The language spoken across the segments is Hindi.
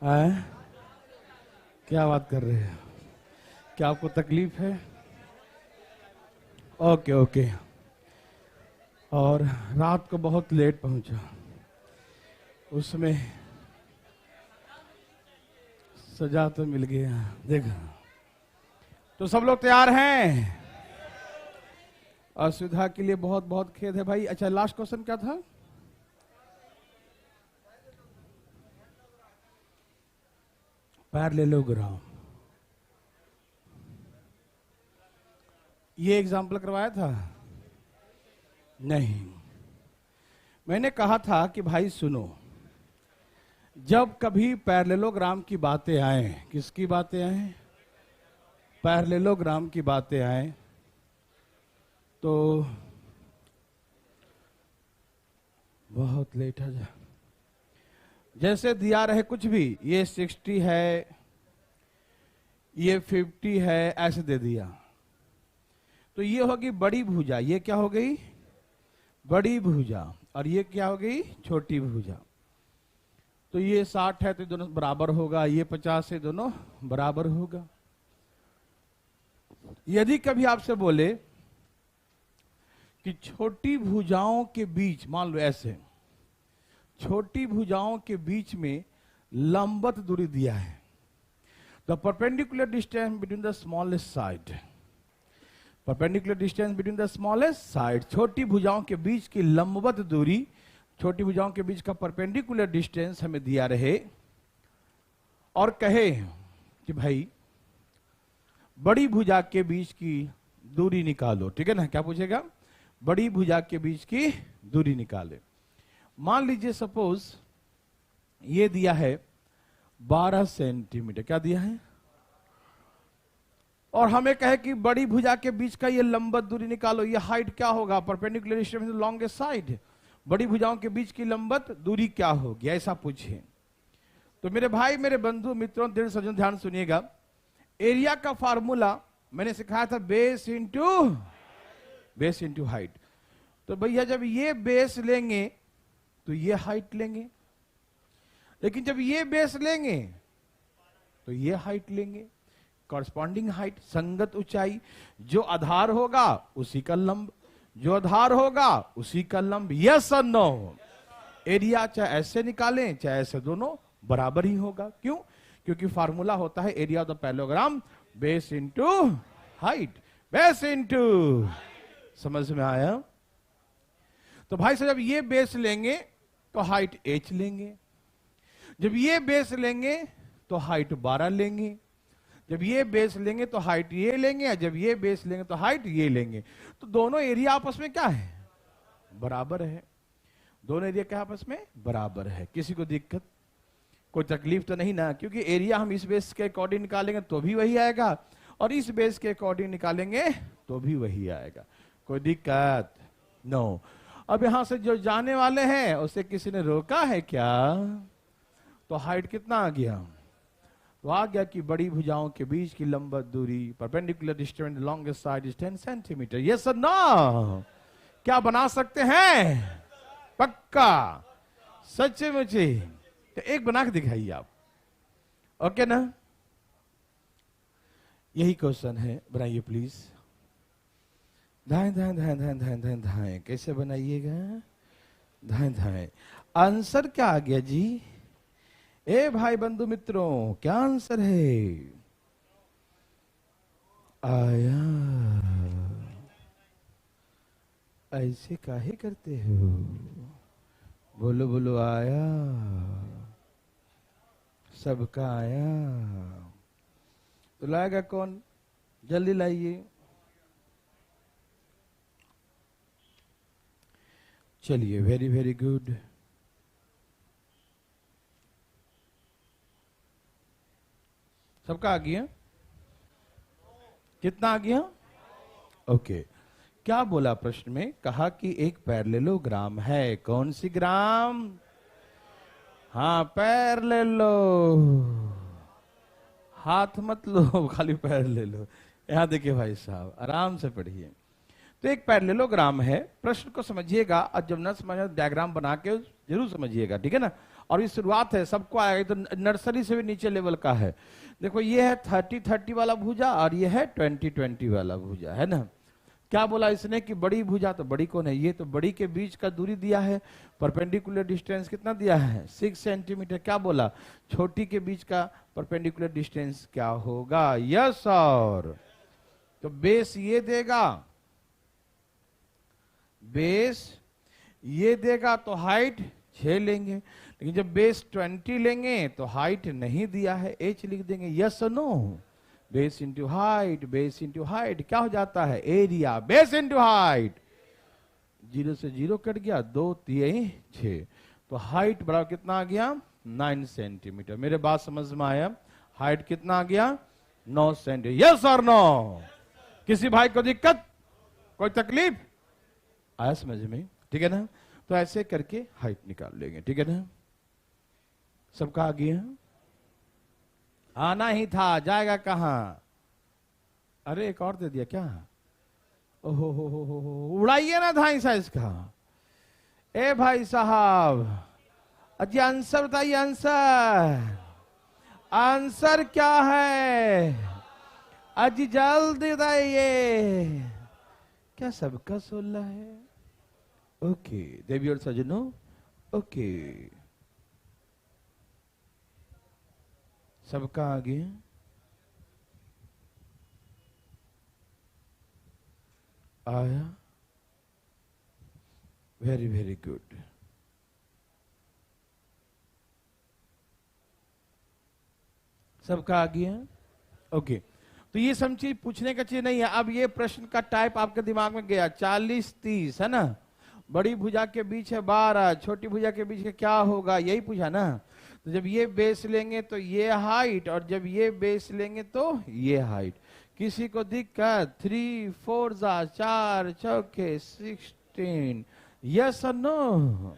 आए? क्या बात कर रहे हैं? क्या आपको तकलीफ है? Okay okay. और रात को बहुत लेट पहुंचा, उसमें सजा तो मिल गया। देखा, तो सब लोग तैयार हैं? असुविधा के लिए बहुत बहुत खेद है भाई। अच्छा, लास्ट क्वेश्चन क्या था? पैरेललोग्राम, ये एग्जाम्पल करवाया था? नहीं, मैंने कहा था कि भाई सुनो, जब कभी पैरेललोग्राम की बातें आए, किसकी बातें आए? पैरेललोग्राम की बातें आए, तो बहुत लेट है। जैसे दिया रहे कुछ भी, ये 60 है, ये 50 है, ऐसे दे दिया, तो ये होगी बड़ी भुजा। ये क्या हो गई? बड़ी भुजा। और ये क्या हो गई? छोटी भुजा। तो ये 60 है तो दोनों बराबर होगा, ये 50 है, दोनों बराबर होगा। यदि कभी आपसे बोले कि छोटी भुजाओं के बीच, मान लो ऐसे, छोटी भुजाओं के बीच में लंबवत दूरी दिया है, the perpendicular distance between the smallest side, perpendicular distance between the smallest side, छोटी भुजाओं के बीच की लंबवत दूरी, छोटी भुजाओं के बीच का परपेंडिकुलर डिस्टेंस हमें दिया रहे, और कहे कि भाई बड़ी भुजा के बीच की दूरी निकालो। ठीक है ना? क्या पूछेगा? बड़ी भुजा के बीच की दूरी निकाले। मान लीजिए सपोज ये दिया है 12 सेंटीमीटर। क्या दिया है? और हमें कहे कि बड़ी भुजा के बीच का ये लंबवत दूरी निकालो। ये हाइट क्या होगा? Perpendicular distance longest side. बड़ी भुजाओं के बीच की लंबवत दूरी क्या होगी, ऐसा पूछे। तो मेरे भाई, मेरे बंधु मित्रों, दृढ़ सज्जन, ध्यान सुनिएगा। एरिया का फार्मूला मैंने सिखाया था, बेस इंटू हाइट। तो भैया जब ये बेस लेंगे तो ये हाइट लेंगे, लेकिन जब ये बेस लेंगे तो ये हाइट लेंगे। कॉरस्पॉन्डिंग हाइट, संगत ऊंचाई, जो आधार होगा उसी का लंब, जो आधार होगा उसी का लंब। यस और नो? एरिया चाहे ऐसे निकालें चाहे ऐसे, दोनों बराबर ही होगा। क्यों? क्योंकि फार्मूला होता है area of the parallelogram base into height, base into. समझ में आया? तो भाई साहब, जब ये बेस लेंगे तो हाइट h लेंगे, जब ये बेस लेंगे तो हाइट 12 लेंगे, जब ये बेस लेंगे तो हाइट ये लेंगे, और जब ये बेस लेंगे तो हाइट ये लेंगे। तो दोनों एरिया आपस में क्या है? बराबर है। दोनों एरिया क्या आपस में? बराबर है। किसी को दिक्कत, कोई तकलीफ तो नहीं ना? क्योंकि एरिया हम इस बेस के अकॉर्डिंग निकालेंगे तो भी वही आएगा, और इस बेस के अकॉर्डिंग निकालेंगे तो भी वही आएगा। कोई दिक्कत? नो। अब यहां से जो जाने वाले हैं उसे किसी ने रोका है क्या? तो हाइट कितना आ गया? तो आ गया कि बड़ी भुजाओं के बीच की लंबवत दूरी, perpendicular distance longest side is 10 centimetre. Yes और नो? क्या बना सकते हैं? पक्का? सच्चे मुझे? तो एक बना के दिखाइए आप। ओके ना? यही क्वेश्चन है, बनाइए प्लीज। धाएं धाएं धाएं धाएं धाएं धाएं धाएं, कैसे बनाइएगा? धाएं धाएं। आंसर क्या आ गया जी? ए भाई बंधु मित्रों, क्या आंसर है? आया। ऐसे काहे करते हो? बोलो बोलो, आया। सबका आया। तो लाएगा कौन? जल्दी लाइए। चलिए, वेरी वेरी गुड। सबका आ गया? कितना आ गया? ओके। क्या बोला प्रश्न में? कहा कि एक पैरेललोग्राम है। कौन सी ग्राम? हाँ, पैरेललो। हाथ मत लो, खाली पैर ले लो। यहां देखिए भाई साहब, आराम से पढ़िए। तो एक पैरेललोग्राम है। प्रश्न को समझिएगा, और जब न समझ डायग्राम बना के जरूर समझिएगा, ठीक है ना? और ये शुरुआत है, सबको आएगा, तो नर्सरी से भी नीचे लेवल का है। देखो ये है 30-30 वाला भुजा और ये है 20-20 वाला भुजा, है ना। क्या बोला इसने कि बड़ी भुजा, तो बड़ी कौन है, ये तो बड़ी के बीच का दूरी दिया है, परपेंडिकुलर डिस्टेंस कितना दिया है 6 सेंटीमीटर। क्या बोला, छोटी के बीच का परपेंडिकुलर डिस्टेंस क्या होगा, यस और तो बेस ये देगा, बेस ये देगा तो हाइट 6 लेंगे, लेकिन जब बेस 20 लेंगे तो हाइट नहीं दिया है, h लिख देंगे, यस और no. Base into height, base into height क्या हो जाता है, एरिया, बेस इंटू हाइट, 0 से 0 कट गया, 2 3 6, तो हाइट बराबर कितना आ गया 9 सेंटीमीटर। मेरे बात समझ में आया, हाइट कितना आ गया 9 सेंटीमीटर, यस और नो। किसी भाई को दिक्कत, कोई तकलीफ आया समझ में, ठीक है ना। तो ऐसे करके हाइट निकाल लेंगे, ठीक है ना। सबका आ गया, आना ही था, जाएगा कहां, अरे एक और दे दिया क्या, ओहो हो, उड़ाइए ना था ऐसा इसका। ए भाई साहब अजी आंसर बताइए, आंसर, आंसर क्या है अजी जल्दी बताइए, क्या सबका 16 है, ओके देवी और सजनों, ओके सबका आगे आया, वेरी वेरी गुड। सबका आ गया, ओके। तो ये सब चीज पूछने का चीज नहीं है। अब ये प्रश्न का टाइप आपके दिमाग में गया, 40-30 है ना, बड़ी भुजा के बीच है 12, छोटी भुजा के बीच क्या होगा, यही पूछा ना। तो जब ये बेस लेंगे तो ये हाइट, और जब ये बेस लेंगे तो ये हाइट। किसी को दिक्कत, 3 4 4 चौके 16, यस और नो।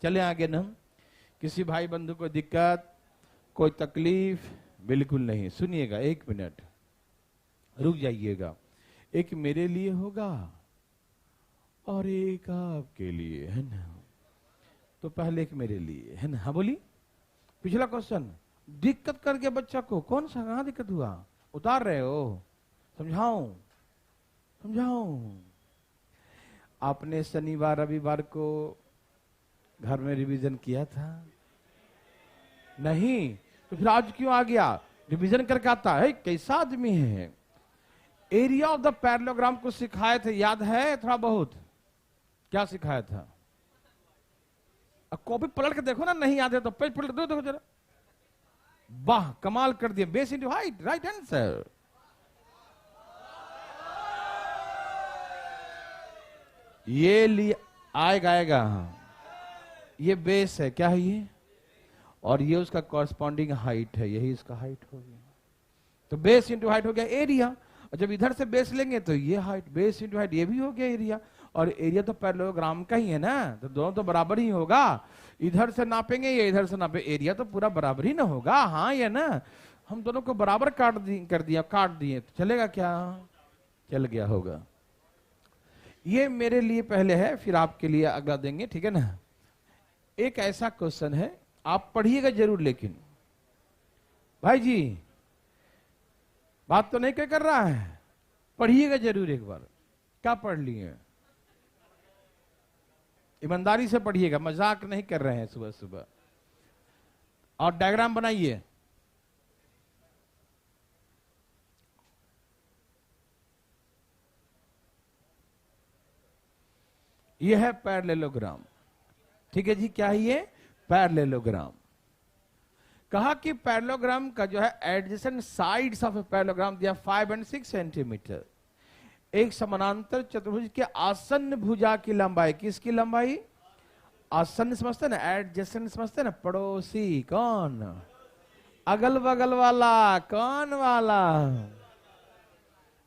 चले आगे ना, किसी भाई बंधु को दिक्कत, कोई तकलीफ, बिल्कुल नहीं। सुनिएगा, 1 मिनट रुक जाइएगा। एक मेरे लिए होगा और एक आपके लिए, है ना। तो पहले एक मेरे लिए, है ना। हाँ बोली, पिछला क्वेश्चन, दिक्कत करके बच्चा को, कौन सा कहां दिक्कत हुआ, उतार रहे हो, समझाऊं समझाऊं। आपने शनिवार रविवार को घर में रिवीजन किया था नहीं, तो फिर आज क्यों आ गया, रिवीजन करके आता है, कैसा आदमी है। एरिया ऑफ द पैरेललोग्राम को सिखाए थे, याद है थोड़ा बहुत, क्या सिखाया था। अब कॉपी पलट के देखो ना, नहीं याद है तो पेज पलट दो, देखो जरा, वाह कमाल कर दिया, base into height, right answer. ये लिए आएगा आएगा, ये बेस है, क्या है ये, और ये उसका कॉरस्पॉन्डिंग हाइट है, यही इसका हाइट हो गया। तो बेस इंटू हाइट हो गया एरिया, और जब इधर से बेस लेंगे तो ये हाइट, बेस इंटू हाइट, ये भी हो गया एरिया। और एरिया तो पैरेललोग्राम का ही है ना, तो दोनों तो बराबर ही होगा। इधर से नापेंगे या इधर से नापे, एरिया तो पूरा बराबर ही ना होगा, हाँ या ना। हम दोनों को बराबर काट दिए, तो चलेगा क्या, चल गया होगा। ये मेरे लिए पहले है, फिर आपके लिए अगला देंगे, ठीक है ना। एक ऐसा क्वेश्चन है, आप पढ़िएगा जरूर, लेकिन भाई जी बात तो नहीं क्या कर रहा है, पढ़िएगा जरूर एक बार। क्या पढ़ लिए, ईमानदारी से पढ़िएगा, मजाक नहीं कर रहे हैं सुबह सुबह। और डायग्राम बनाइए, यह है पैरेललोग्राम, ठीक है जी। क्या है ये, पैरेललोग्राम। कहा कि पैरेललोग्राम का जो है adjacent sides of a parallelogram दिया 5 और 6 सेंटीमीटर। एक समानांतर चतुर्भुज के आसन्न भुजा की लंबाई, किसकी लंबाई, आसन्न समझते ना, एडजेसेंट समझते ना, पड़ोसी, कौन, अगल बगल वाला, कौन वाला,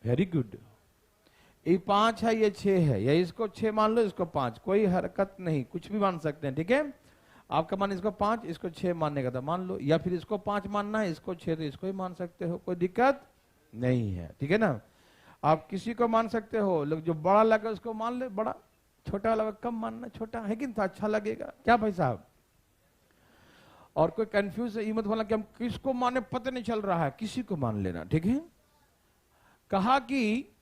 वेरी गुड। ये 5 है, ये 6 है, या इसको 6 मान लो, इसको 5, कोई हरकत नहीं, कुछ भी मान सकते हैं, ठीक है। आपका मान इसको 5, इसको 6 मानने का था मान लो, या फिर इसको 5 मानना है, इसको 6, तो इसको ही मान सकते हो, कोई दिक्कत नहीं है, ठीक है ना। आप किसी को मान सकते हो, लोग जो बड़ा लगे उसको मान ले बड़ा, छोटा लगा कम मानना, छोटा है कि तो अच्छा लगेगा, क्या भाई साहब। और कोई कंफ्यूज मत होना कि हम किसको माने पता नहीं चल रहा है, किसी को मान लेना, ठीक है। कहा कि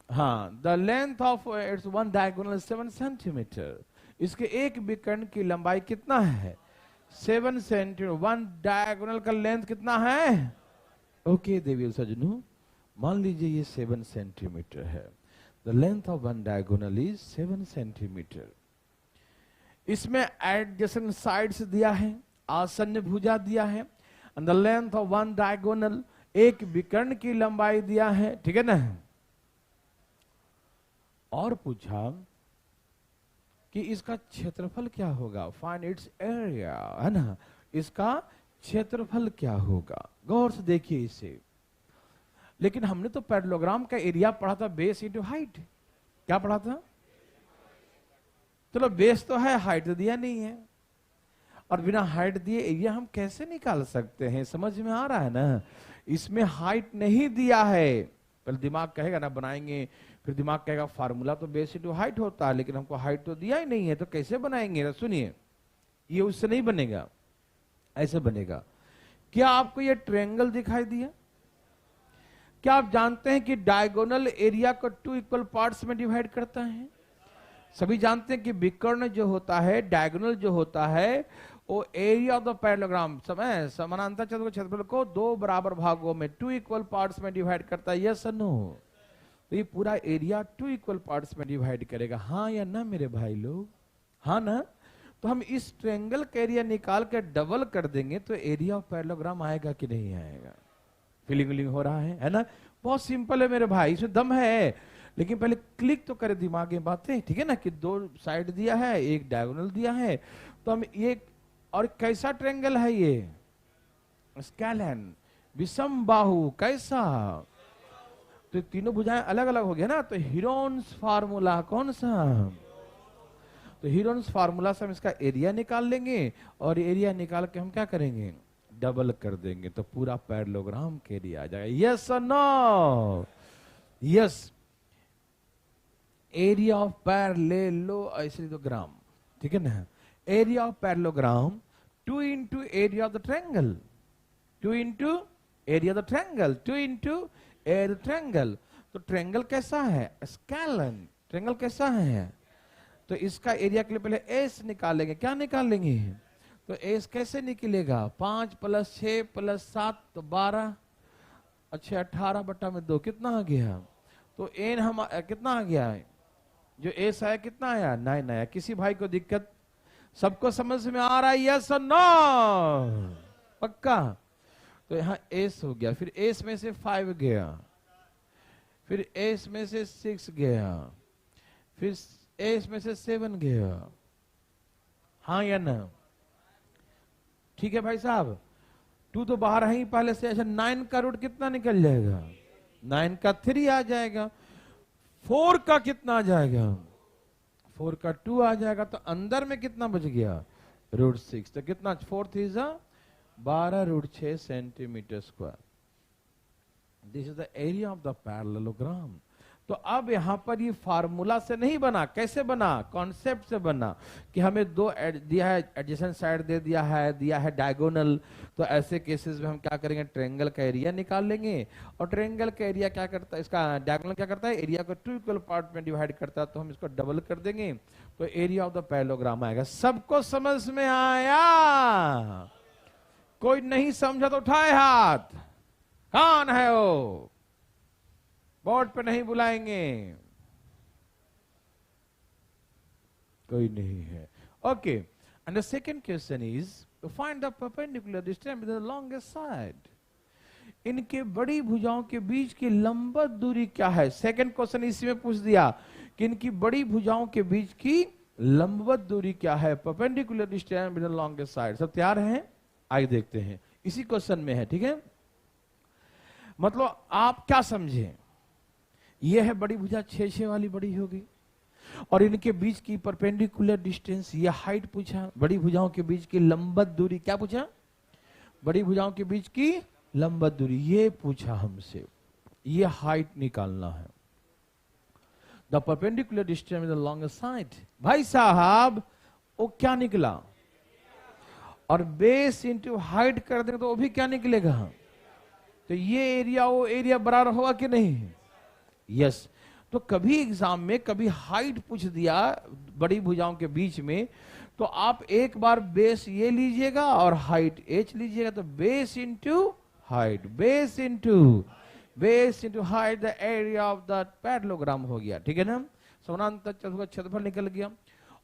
हाँ, the length of its one diagonal 7 centimetre, इसके एक विकर्ण की लंबाई कितना है 7 सेंटीमीटर, वन डायगोनल का लेंथ कितना है। ओके देवी सजनू, मान लीजिए ये 7 सेंटीमीटर है, the length of one diagonal is 7 centimetre. इसमें एडजेसेंट साइड्स दिया है, आसन्न भुजा दिया है, and the length of one diagonal, एक विकर्ण की लंबाई दिया है, ठीक है ना। और पूछा कि इसका क्षेत्रफल क्या होगा, फाइंड इट्स एरिया, है ना, इसका क्षेत्रफल क्या होगा। गौर से देखिए इसे। लेकिन हमने तो पैरेललोग्राम का एरिया पढ़ा था बेस इंटू हाइट, क्या पढ़ा था। चलो बेस तो है, हाइट तो दिया नहीं है, और बिना हाइट दिए एरिया हम कैसे निकाल सकते हैं, समझ में आ रहा है ना। इसमें हाइट नहीं दिया है, पहले दिमाग कहेगा ना बनाएंगे, फिर दिमाग कहेगा फार्मूला तो बेस इंटू हाइट होता है, लेकिन हमको हाइट तो दिया ही नहीं है, तो कैसे बनाएंगे। सुनिए, ये उससे नहीं बनेगा, ऐसे बनेगा। क्या आपको ये ट्रायंगल दिखाई दिया। क्या आप जानते हैं कि डायगोनल एरिया को 2 इक्वल पार्ट्स में डिवाइड करता है। सभी जानते हैं कि विकर्ण जो होता है, डायगोनल जो होता है, वो एरिया ऑफ द पैरेललोग्राम समय समानांतर चतुर्भुज क्षेत्रफल को 2 बराबर भागों में 2 इक्वल पार्ट्स में डिवाइड करता है। यस और नो। तो ये पूरा एरिया 2 इक्वल पार्ट्स में डिवाइड करेगा, हाँ या ना मेरे भाई लोग, हाँ ना। तो हम इस ट्रायंगल का एरिया निकाल कर डबल कर देंगे तो एरिया ऑफ पैरेललोग्राम आएगा कि नहीं आएगा। फीलिंग हो रहा है ना। बहुत सिंपल है मेरे भाई, इसमें दम है, लेकिन पहले क्लिक तो करे दिमाग में बातें, ठीक है ना। कि 2 साइड दिया है, एक डायगोनल दिया है, तो हम ये, और कैसा ट्रायंगल है ये, स्केलन, विषम बाहु, कैसा। तो तीनों भुजाएं अलग अलग हो गया ना, तो हीरोन्स फार्मूला कौन सा, तो हीरोन्स फार्मूला से हम इसका एरिया निकाल लेंगे, और एरिया निकाल के हम क्या करेंगे, डबल कर देंगे, तो पूरा पैरेललोग्राम के एरिया आ जाएगा। यस और no. Yes, area of parallelogram, ठीक है ना। Area of parallelogram 2 into area of the triangle, 2 into area of the triangle, 2 into area triangle. तो ट्रायंगल कैसा है, स्केलन, ट्रायंगल कैसा है। तो इसका एरिया के लिए पहले एस निकालेंगे, क्या निकालेंगे, तो एस कैसे निकलेगा, 5 + 6 + 7 तो 12, अच्छा 18/2 कितना आ गया। तो एन हम कितना आ गया है, जो एस आया कितना आया, 9 आया। किसी भाई को दिक्कत, सबको समझ में आ रहा है, यस और नो, पक्का। तो यहाँ एस हो गया, फिर एस में से 5 गया, फिर एस में से 6 गया, फिर एस में से 7 गया, हाँ या ना। ठीक है भाई साहब, 2 तो बाहर है ही पहले से। अच्छा 9 का रूट कितना निकल जाएगा, 9 का 3 आ जाएगा, 4 का कितना आ जाएगा, 4 का 2 आ जाएगा। तो अंदर में कितना बच गया, √6। तो कितना, 4 3 12√6 centimetre square. This is the area of the parallelogram. तो अब यहां पर ये फार्मूला से नहीं बना, कैसे बना, कॉन्सेप्ट से बना, कि हमें 2 दिया है, एडजेसेंट साइड दे दिया है डायगोनल। तो ऐसे केसेस में हम क्या करेंगे, ट्रायंगल का एरिया निकाल लेंगे, और ट्रायंगल का एरिया क्या करता है, इसका डायगोनल क्या करता है, एरिया को 2 इक्वल पार्ट में डिवाइड करता है, तो हम इसको डबल कर देंगे, तो एरिया ऑफ द पैरेललोग्राम आएगा। सबको समझ में आया, कोई नहीं समझा तो उठाए हाथ, कौन है वो, बोर्ड पे नहीं बुलाएंगे, कोई नहीं है। Okay, and the second question is to find the perpendicular distance with the longest side. इनके बड़ी भुजाओं के बीच की लंबवत दूरी क्या है। सेकंड क्वेश्चन इसी में पूछ दिया कि इनकी बड़ी भुजाओं के बीच की लंबवत दूरी क्या है, perpendicular distance with the longest side. सब तैयार हैं, आइए देखते हैं, इसी क्वेश्चन में है, ठीक है। मतलब आप क्या समझे, ये है बड़ी भुजा 6 वाली बड़ी होगी, और इनके बीच की परपेंडिकुलर डिस्टेंस, ये हाइट पूछा, बड़ी भुजाओं के बीच की लंबवत दूरी क्या पूछा, बड़ी भुजाओं के बीच की लंबवत दूरी ये पूछा हमसे, ये हाइट निकालना है। The perpendicular distance with the longest side. भाई साहब वो क्या निकला, और बेस इंटू हाइट कर देंगे तो वो भी क्या निकलेगा? तो ये एरिया वो एरिया बराबर होगा कि नहीं? यस। तो कभी एग्जाम में कभी हाइट पूछ दिया बड़ी भुजाओं के बीच में, तो आप एक बार बेस ये लीजिएगा और हाइट एच लीजिएगा, तो base into height, base into height the area of the parallelogram हो गया। ठीक है ना? समानांतर चतुर्भुज का क्षेत्रफल निकल गया।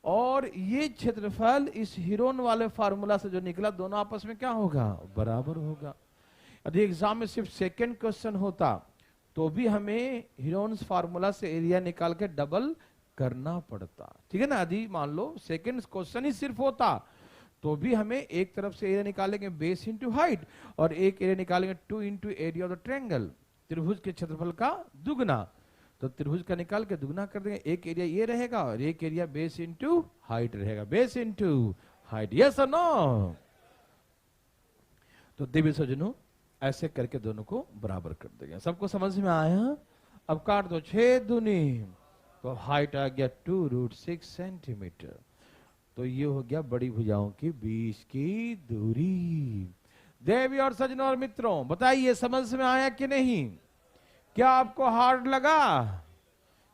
और ये क्षेत्रफल इस हीरोन वाले फार्मूला से जो निकला, दोनों आपस में क्या होगा? बराबर होगा। यदि एग्जाम में सिर्फ सेकंड क्वेश्चन होता तो भी हमें हीरोन्स फार्मूला से एरिया निकाल के डबल करना पड़ता। ठीक है ना? यदि मान लो सेकंड क्वेश्चन ही सिर्फ होता तो भी हमें एक तरफ से एरिया निकालेंगे बेस इंटू हाइट, और एक एरिया निकालेंगे 2 into area of the triangle, त्रिभुज के क्षेत्रफल का दुगना। तो त्रिभुज का निकाल के दुगना कर देंगे, एक एरिया ये रहेगा और एक एरिया बेस इंटू हाइट रहेगा, बेस इंटू हाइट। यस और नो? तो देवी सज्जनों ऐसे करके दोनों को बराबर कर देंगे। सबको समझ में आया? अब काट दो 6 दूनी, तो हाइट आ गया 2√6 सेंटीमीटर। तो ये हो गया बड़ी भुजाओं की बीच की दूरी। देवी और सज्जनों और मित्रों बताइए समझ में आया कि नहीं? क्या आपको हार्ड लगा?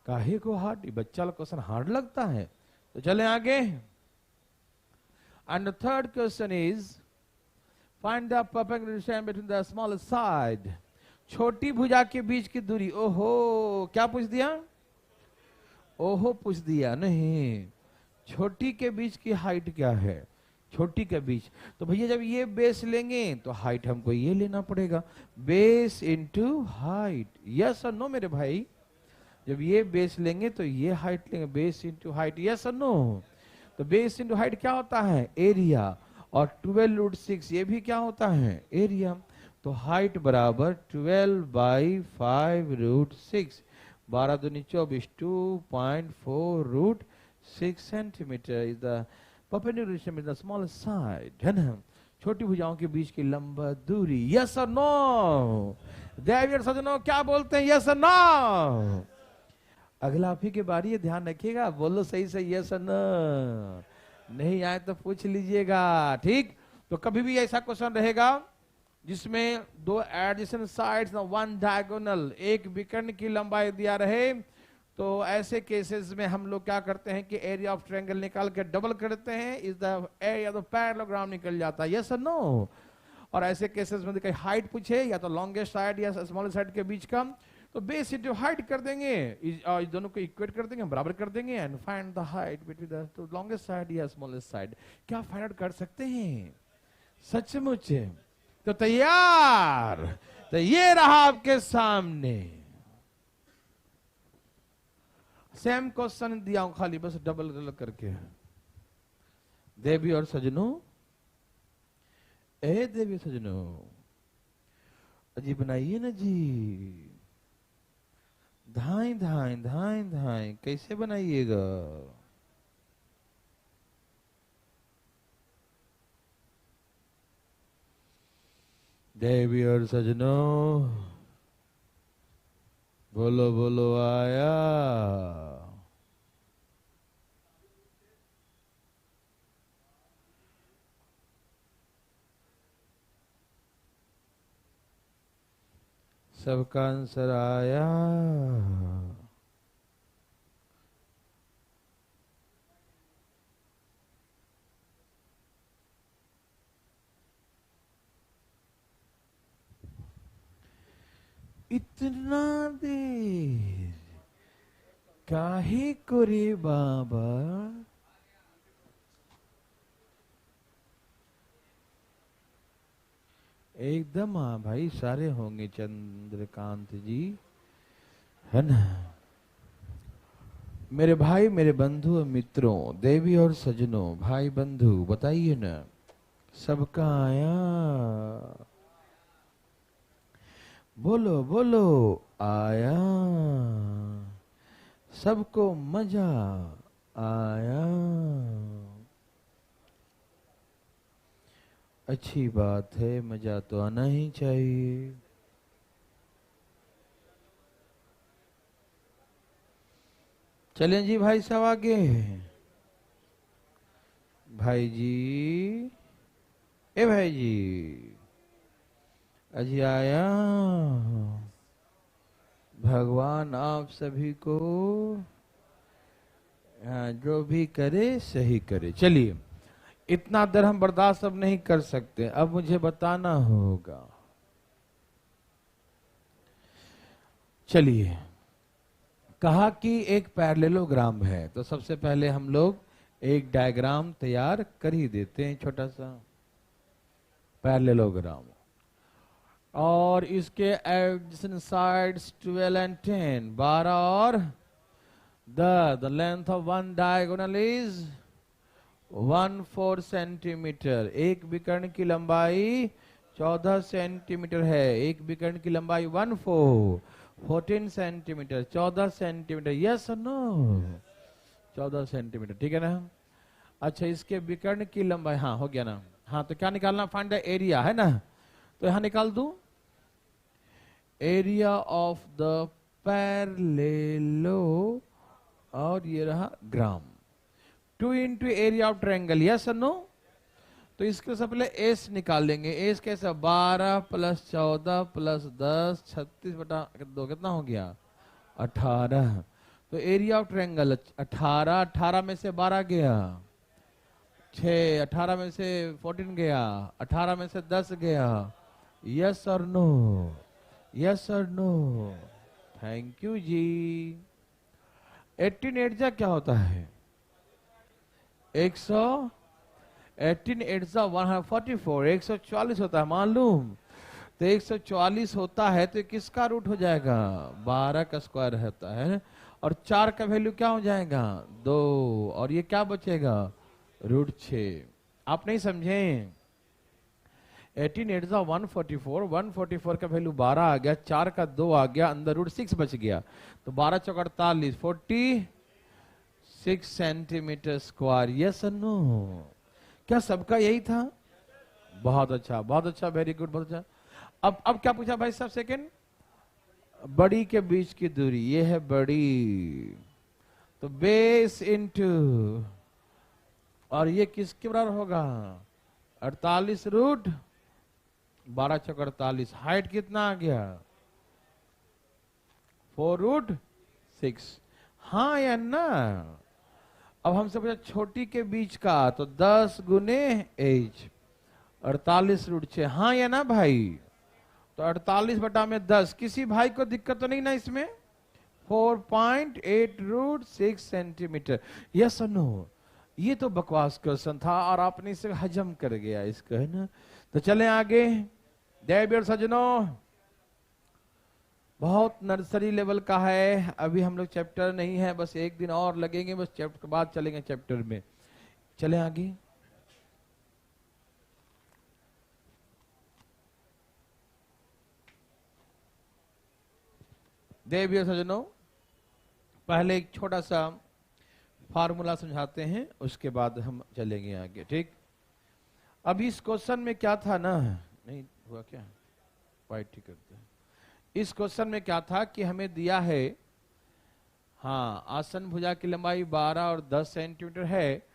काहे को हार्ड? बच्चा लोग क्वेश्चन हार्ड लगता है। तो चले आगे। And the third question is find the perpendicular distance between the smallest side. छोटी भुजा के बीच की दूरी। ओहो, क्या पूछ दिया? ओहो पूछ दिया नहीं, छोटी के बीच की हाइट क्या है? छोटी के बीच। तो भैया जब ये बेस लेंगे तो हाइट हमको ये लेना पड़ेगा, बेस इंटू हाइट। यस और नो मेरे भाई? जब ये बेस लेंगे तो ये हाइट लेंगे, बेस इंटू हाइट। यस और नो? तो बेस इंटू हाइट क्या होता है? एरिया। और 12√6 ये भी क्या होता है? एरिया। तो हाइट बराबर 12/5√6, 12 दूनी 24, 2.4√6 centimetre is the perpendicular distance between the smallest side. है ना? छोटी भुजाओं के बीच की लंबा दूरी। यस और नो? देवी और सज्जनों क्या बोलते हैं? यस और नो? अगला आप ही की बारी है, ध्यान रखिएगा, बोलो सही से यस और नो। नहीं आए तो पूछ लीजिएगा। ठीक? तो कभी भी ऐसा क्वेश्चन रहेगा जिसमें 2 एडजेसेंट साइड्स ना 1 डायगोनल, एक विकर्ण की लंबाई दिया रहे, तो ऐसे केसेस में हम लोग क्या करते हैं कि एरिया ऑफ ट्रायंगल निकाल के डबल करते हैं, is the area of parallelogram निकल जाता है। यस और नो? और ऐसे केसेस में कहीं हाइट पूछे या तो लॉन्गेस्ट साइड या स्मॉलेस्ट साइड के बीच का, तो बेस इंटू हाइट कर देंगे, इस दोनों को इक्वेट कर देंगे, बराबर कर देंगे, and find the height between the longest side या स्मॉलेस्ट साइड। क्या फाइंड आउट कर सकते हैं? सचमुच? तो तैयार? तो ये रहा आपके सामने सेम क्वेश्चन दिया हूं, खाली बस डबल डबल करके। देवी और सजनों, ए देवी सजनों, अजी बनाइए ना जी। धाई धाई धाई धाई कैसे बनाइएगा? देवी और सजनों बोलो बोलो आया। सबका आंसर आया? इतना देर काहे को रे बाबा? एकदम हाँ भाई, सारे होंगे चंद्रकांत जी, है ना? मेरे भाई, मेरे बंधु और मित्रों, देवी और सजनों, भाई बंधु, बताइए ना, सबका आया? बोलो बोलो आया? सबको मजा आया? अच्छी बात है, मजा तो आना ही चाहिए। चलें जी भाई साहब आगे। भाई जी ए भाई जी, अजी आया। भगवान आप सभी को जो भी करे सही करे। चलिए, इतना देर हम बर्दाश्त अब नहीं कर सकते, अब मुझे बताना होगा। चलिए, कहा कि एक पैरेललोग्राम है, तो सबसे पहले हम लोग एक डायग्राम तैयार कर ही देते हैं, छोटा सा पैरेललोग्राम। और इसके एडजेसेंट साइड्स 12 and 10, 12 और 10। The length of one diagonal is 14 centimetre. एक विकर्ण की लंबाई 14 सेंटीमीटर है। एक विकर्ण की लंबाई 14 सेंटीमीटर, 14 सेंटीमीटर। यस और नो? 14 सेंटीमीटर, ठीक है ना। अच्छा, इसके विकर्ण की लंबाई, हाँ हो गया ना। हाँ, तो क्या निकालना? फाइंड द एरिया, है ना। तो यहां निकाल दूं एरिया ऑफ द पैरेलेलो, और ये रहा ग्राम। 2 into area of triangle, yes और नो? तो इसके सबसे पहले एस निकाल लेंगे। एस कैसे? 12 + 14 + 10, 36/2 कितना हो गया? 18। तो एरिया ऑफ ट्रायंगल 18, 18 में से 12 गया 6, 18 में से 14 गया, 18 में से 10 गया। यस और नो? यस और नो? थैंक यू जी। 18 8 जा क्या होता है? 18 8 जा 144, 144 होता है, मालूम? तो 144 होता है, तो किसका रूट हो जाएगा? 12 का स्क्वायर होता है। और 4 का वैल्यू क्या हो जाएगा? 2। और ये क्या बचेगा? √6। आप नहीं समझे? 18 8 जा 144, 144 का वैल्यू 12 आ गया, 4 का 2 आ गया, अंदर √6 बच गया। तो 12 × 4 = 46 सेंटीमीटर स्क्वायर। यस और नो? क्या सबका यही था? बहुत अच्छा, बहुत अच्छा, वेरी गुड, बहुत अच्छा। अब क्या पूछा भाई साहब? सेकंड, बड़ी के बीच की दूरी, ये है बड़ी। तो बेस इनटू, और ये किसके बराबर होगा? 48 √12 × 48। हाइट कितना आ गया? 4√6। हाँ या ना? अब हमसे पूछा छोटी के बीच का, तो 10 × h, 48 √6। हाँ या ना भाई? तो 48/10। किसी भाई को दिक्कत तो नहीं ना इसमें? 4.8 √6 सेंटीमीटर। यस और नो? ये तो बकवास क्वेश्चन था और आपने इसे हजम कर गया इसको, है ना। तो चलें आगे। देवियर सज्जनों, बहुत नर्सरी लेवल का है, अभी हम लोग चैप्टर नहीं है, बस एक दिन और लगेंगे, बस चैप्टर के बाद चलेंगे चैप्टर में। चलें आगे। देवियर सज्जनों, पहले एक छोटा सा फार्मूला समझाते हैं, उसके बाद हम चलेंगे आगे, ठीक। अभी इस क्वेश्चन में क्या था ना, नहीं हुआ क्या? वाइट ठीक करते हैं। इस क्वेश्चन में क्या था कि हमें दिया है, हाँ, आसन भुजा की लंबाई 12 और 10 सेंटीमीटर है,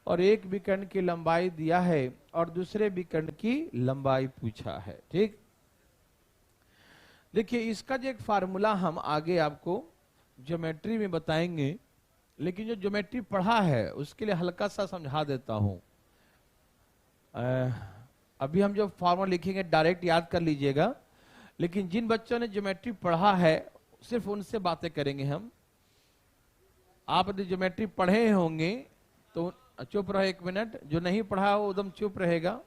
और एक विकर्ण की लंबाई दिया है और दूसरे विकर्ण की लंबाई पूछा है, ठीक। देखिए, इसका जो एक फार्मूला हम आगे आपको ज्योमेट्री में बताएंगे, लेकिन जो ज्योमेट्री पढ़ा है उसके लिए हल्का सा समझा देता हूं। अभी हम जो फार्मूला लिखेंगे डायरेक्ट याद कर लीजिएगा, लेकिन जिन बच्चों ने ज्योमेट्री पढ़ा है सिर्फ उनसे बातें करेंगे हम। आप यदि ज्योमेट्री पढ़े होंगे तो चुप रहो 1 मिनट, जो नहीं पढ़ा वो एकदम चुप रहेगा,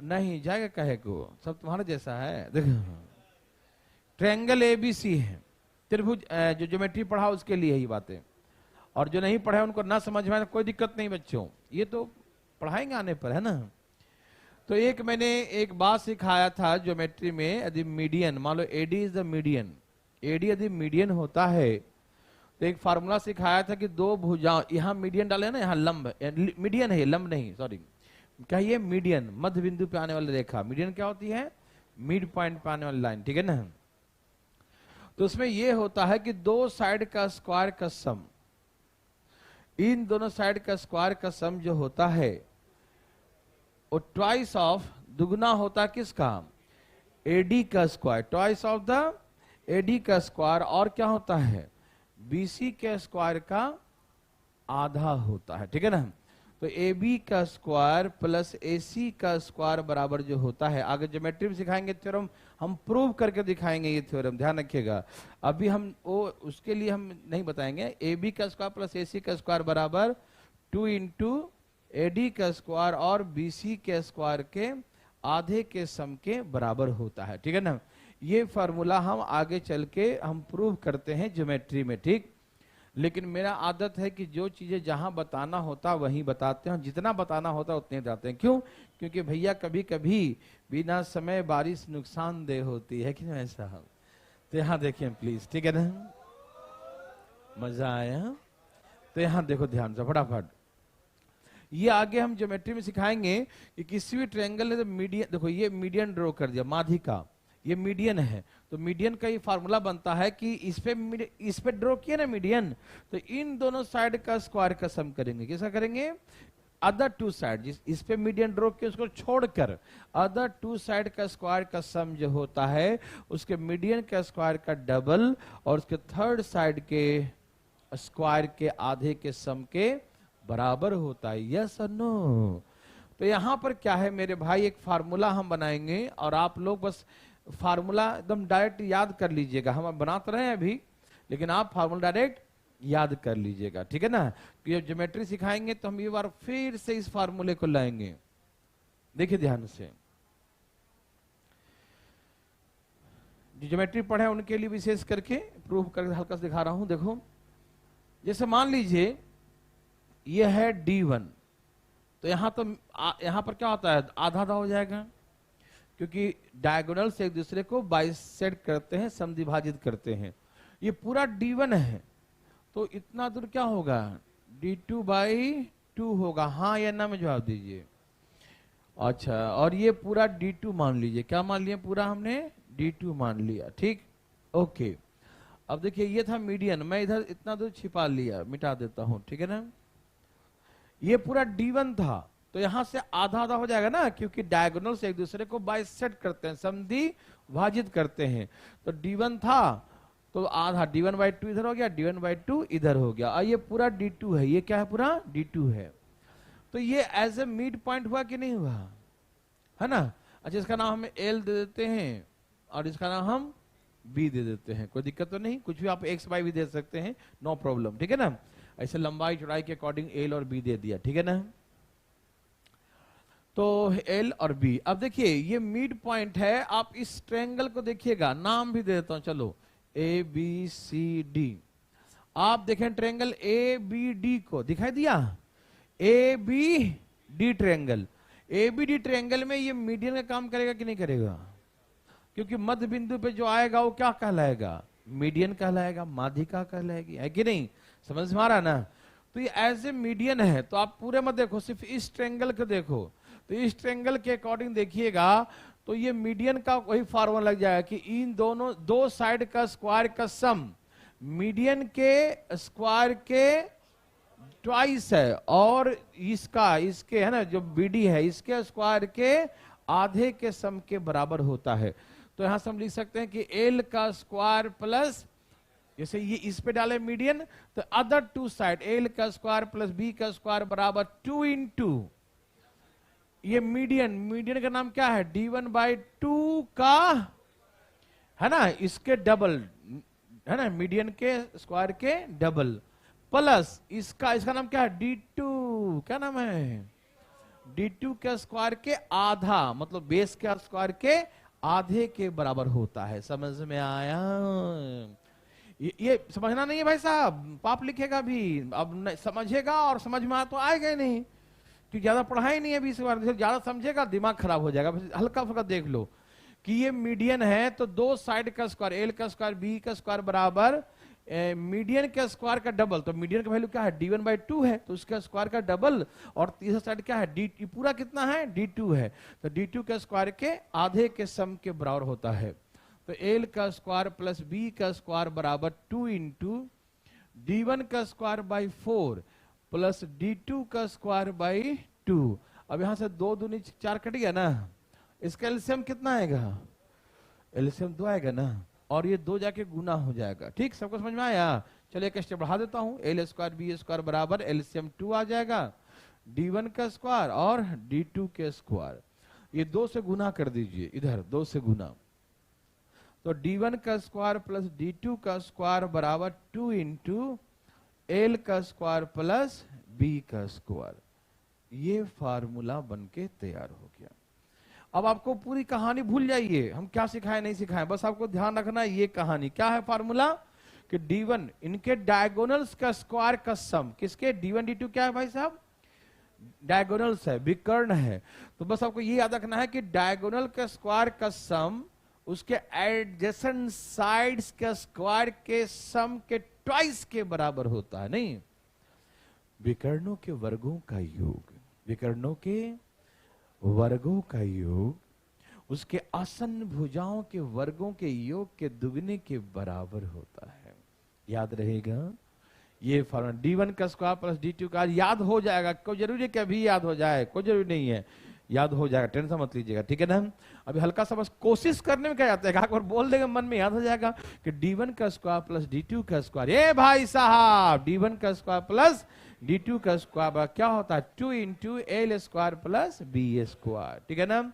नहीं जाएगा कहे को, सब तुम्हारा जैसा है। देखो, ट्रायंगल ABC है, त्रिभुज, जो ज्योमेट्री पढ़ा उसके लिए ही बातें, और जो नहीं पढ़ा उनको ना समझ में कोई दिक्कत नहीं बच्चों, ये तो पढ़ाएंगे आने पर, है ना। तो मैंने एक बात सिखाया था ज्योमेट्री में, यदि मीडियन, मान लो AD is the median, AD यदि मीडियन होता है तो एक फार्मूला सिखाया था कि दो भुजाओं, यहां मीडियन डाले ना, यहाँ लंब, मीडियन है, लंब नहीं, सॉरी, क्या ये मीडियन, मध्य बिंदु पे आने वाली रेखा, मीडियन क्या होती है? मिड पॉइंट पे आने वाली लाइन, ठीक है ना। तो उसमें यह होता है कि दो साइड का स्क्वायर का सम, इन दोनों साइड का स्क्वायर का सम जो होता है वो ट्वाइस ऑफ दुगना होता है किसका, एडी का square, twice of the AD का स्क्वायर, और क्या होता है बीसी के स्क्वायर का आधा होता है, ठीक है ना। तो ए बी का स्क्वायर प्लस ए सी का स्क्वायर बराबर जो होता है, आगे ज्योमेट्री में सिखाएंगे थ्योरम, हम प्रूव करके दिखाएंगे ये थ्योरम, ध्यान रखिएगा। अभी हम वो उसके लिए हम नहीं बताएंगे। ए बी का स्क्वायर प्लस ए सी का स्क्वायर बराबर 2 इंटू ए डी का स्क्वायर और बी सी के स्क्वायर के आधे के सम के बराबर होता है, ठीक है ना। ये फार्मूला हम आगे चल के हम प्रूव करते हैं ज्योमेट्री में, ठीक। लेकिन मेरा आदत है कि जो चीजें जहां बताना होता वहीं बताते हैं, जितना बताना होता उतने बताते हैं। क्यों? क्योंकि भैया कभी कभी बिना समय बारिश नुकसानदेह होती है कि नहीं ऐसा। तो यहाँ देखिए प्लीज, ठीक है ना, मजा आया। तो यहाँ देखो ध्यान से फटाफट, ये आगे हम ज्योमेट्री में सिखाएंगे कि किसी भी ट्रायंगल है तो मीडियन, देखो ये मीडियन ड्रॉ कर दिया, माध्यिका ये मीडियन है, तो मीडियन का ये फार्मूला बनता है कि इस पे ड्रॉ किया ना मीडियन, तो इन दोनों साइड का स्क्वायर का सम करेंगे। कैसा करेंगे? अदर टू साइड, इस पे मीडियन ड्रॉ किया उसको छोड़कर अदर टू साइड का स्क्वायर का सम जो होता है उसके मीडियन का स्क्वायर का डबल और उसके थर्ड साइड के स्क्वायर के आधे के सम के बराबर होता है। यस और नो? तो यहां पर क्या है मेरे भाई, एक फार्मूला हम बनाएंगे और आप लोग बस फार्मूला एकदम डायरेक्ट याद कर लीजिएगा। हम बना तो रहे हैं अभी, लेकिन आप फार्मूला डायरेक्ट याद कर लीजिएगा, ठीक है ना। कि जब ज्योमेट्री सिखाएंगे तो हम ये बार फिर से इस फार्मूले को लाएंगे। देखिए ध्यान से, जो ज्योमेट्री पढ़े उनके लिए विशेष करके प्रूफ करके हल्का से दिखा रहा हूं। देखो जैसे मान लीजिए ये है D1, तो यहां तो यहां पर क्या होता है, आधा आधा हो जाएगा, क्योंकि डायगोनल से एक दूसरे को बाइसेक्ट करते हैं, समद्विभाजित करते हैं। ये पूरा D1 है, तो इतना दूर क्या होगा, D2/2 होगा। हाँ या ना में जवाब दीजिए। अच्छा, और ये पूरा D2 मान लीजिए। क्या मान लिया? पूरा हमने D2 मान लिया, ठीक, ओके। अब देखिए ये था मीडियन, मैं इधर इतना दूर छिपा लिया, मिटा देता हूं, ठीक है ना। ये पूरा D1 था, तो यहां से आधा आधा हो जाएगा ना, क्योंकि डायगोनल से एक दूसरे को बाइसेक्ट करते हैं, समद्विभाजित करते हैं। तो D1 था तो आधा, D1/2 इधर हो गया, D1/2 इधर हो गया, और ये पूरा D2 है। ये क्या है? पूरा D2 है। तो ये एज ए मिड पॉइंट हुआ कि नहीं हुआ, है ना। अच्छा, इसका नाम हम L दे देते हैं और इसका नाम हम B दे देते हैं, कोई दिक्कत तो नहीं। कुछ भी आप XY भी दे सकते हैं, नो प्रॉब्लम, ठीक है ना। ऐसे लंबाई चौड़ाई के अकॉर्डिंग L और B दे दिया, ठीक है ना। तो L और B। अब देखिए ये मिड पॉइंट है, आप इस ट्रायंगल को देखिएगा, नाम भी दे देता हूं, चलो ABCD। आप देखें ट्रायंगल ABD को, दिखाई दिया? ABD ट्रायंगल, ABD ट्रायंगल में ये मीडियन का काम करेगा कि नहीं करेगा? क्योंकि मध्य बिंदु पे जो आएगा वो क्या कहलाएगा? मीडियन कहलाएगा, माध्यिका कहलाएगी, है कि नहीं? समझ में आ रहा ना। तो ये एज ए मीडियन है, तो आप पूरे मत देखो, सिर्फ इस ट्रायंगल को देखो। तो इस ट्रायंगल के अकॉर्डिंग देखिएगा तो ये मीडियन का वही फार्मूला लग जाएगा कि इन दोनों दो साइड का स्क्वायर का सम मीडियन के स्क्वायर के ट्वाइस है, और इसके है ना जो BD है इसके स्क्वायर के आधे के सम के बराबर होता है। तो यहां से हम लिख सकते हैं कि L का स्क्वायर प्लस, जैसे ये इस पे डाले मीडियन, तो अदर टू साइड L का स्क्वायर प्लस B का स्क्वायर बराबर 2 इंटू ये मीडियन का नाम क्या है? D1/2 का, है ना, इसके डबल, है ना, मीडियन के स्क्वायर के डबल, प्लस इसका नाम क्या है? D2, क्या नाम है? D2 के स्क्वायर के आधा, मतलब बेस के स्क्वायर के आधे के बराबर होता है। समझ में आया? ये समझना नहीं है भाई साहब, पाप लिखेगा भी, अब समझेगा और समझ में आ तो आएगा ही नहीं, कि ज्यादा पढ़ाई नहीं है अभी, इस बार ज्यादा समझेगा दिमाग खराब हो जाएगा। हल्का फुल्का देख लो कि ये मीडियन है, तो दो साइड का स्क्वायर, L का स्क्वायर B का स्क्वायर बराबर मीडियन के स्क्वायर का डबल। तो मीडियन का वैल्यू क्या है? D1/2 है, तो उसका स्क्वायर का डबल, और तीसरा साइड क्या है? D पूरा कितना है? D2 है, तो D2 के स्क्वायर के आधे के सम के बराबर होता है। तो L का स्क्वायर प्लस B का स्क्वायर बराबर 2 इंटू D1 का स्क्वायर बाई 4 प्लस D2 का स्क्वायर बाई 2। अब यहां से 2 दूनी 4 कट गया ना, इसका एलसीएम कितना आएगा? एलसीएम 2 आएगा ना, और ये 2 जाके गुना हो जाएगा। ठीक, सबको समझ में आया? चलिए एक स्टेप बढ़ा देता हूं, एल स्क्वायर बी स्क्वायर बराबर एलसीएम 2 आ जाएगा, d1 का स्क्वायर और d2 के स्क्वायर। ये 2 से गुना कर दीजिए, इधर 2 से गुना, तो d1 का स्क्वायर प्लस d2 का स्क्वायर बराबर 2 इंटू एल का स्क्वायर प्लस बी का स्क्वायर। ये फार्मूला बनके तैयार हो गया। अब आपको पूरी कहानी भूल जाइए, हम क्या सिखाए नहीं सिखाए, बस आपको ध्यान रखना है ये कहानी क्या है। फार्मूला कि d1 इनके डायगोनल्स का स्क्वायर का सम, किसके? d1 d2 क्या है भाई साहब? डायगोनल्स है, विकर्ण है। तो बस आपको ये याद रखना है कि डायगोनल का स्क्वायर का सम उसके एडजेसेंट साइड्स के स्क्वायर के सम के ट्वाइस के बराबर होता है। नहीं, विकर्णों के वर्गों का योग, विकर्णों के वर्गों का योग उसके आसन्न भुजाओं के वर्गों के योग के दुगने के बराबर होता है। याद रहेगा ये फॉर्मूला, d1 का स्क्वायर प्लस d2 का, याद हो जाएगा। कोई जरूरी है कि अभी याद हो जाए? कोई जरूरी नहीं है, याद हो जाएगा, टेंशन मत लीजिएगा, ठीक है ना। अभी हल्का सा बस कोशिश करने में क्या जाता है, एक बार बोल देगा मन में याद हो जाएगा कि d1 का स्क्वायर प्लस d2 का स्क्वायर। ए भाई साहब, d1 का स्क्वायर प्लस d2 का स्क्वायर क्या होता है? 2 into L square plus B square, ठीक है ना।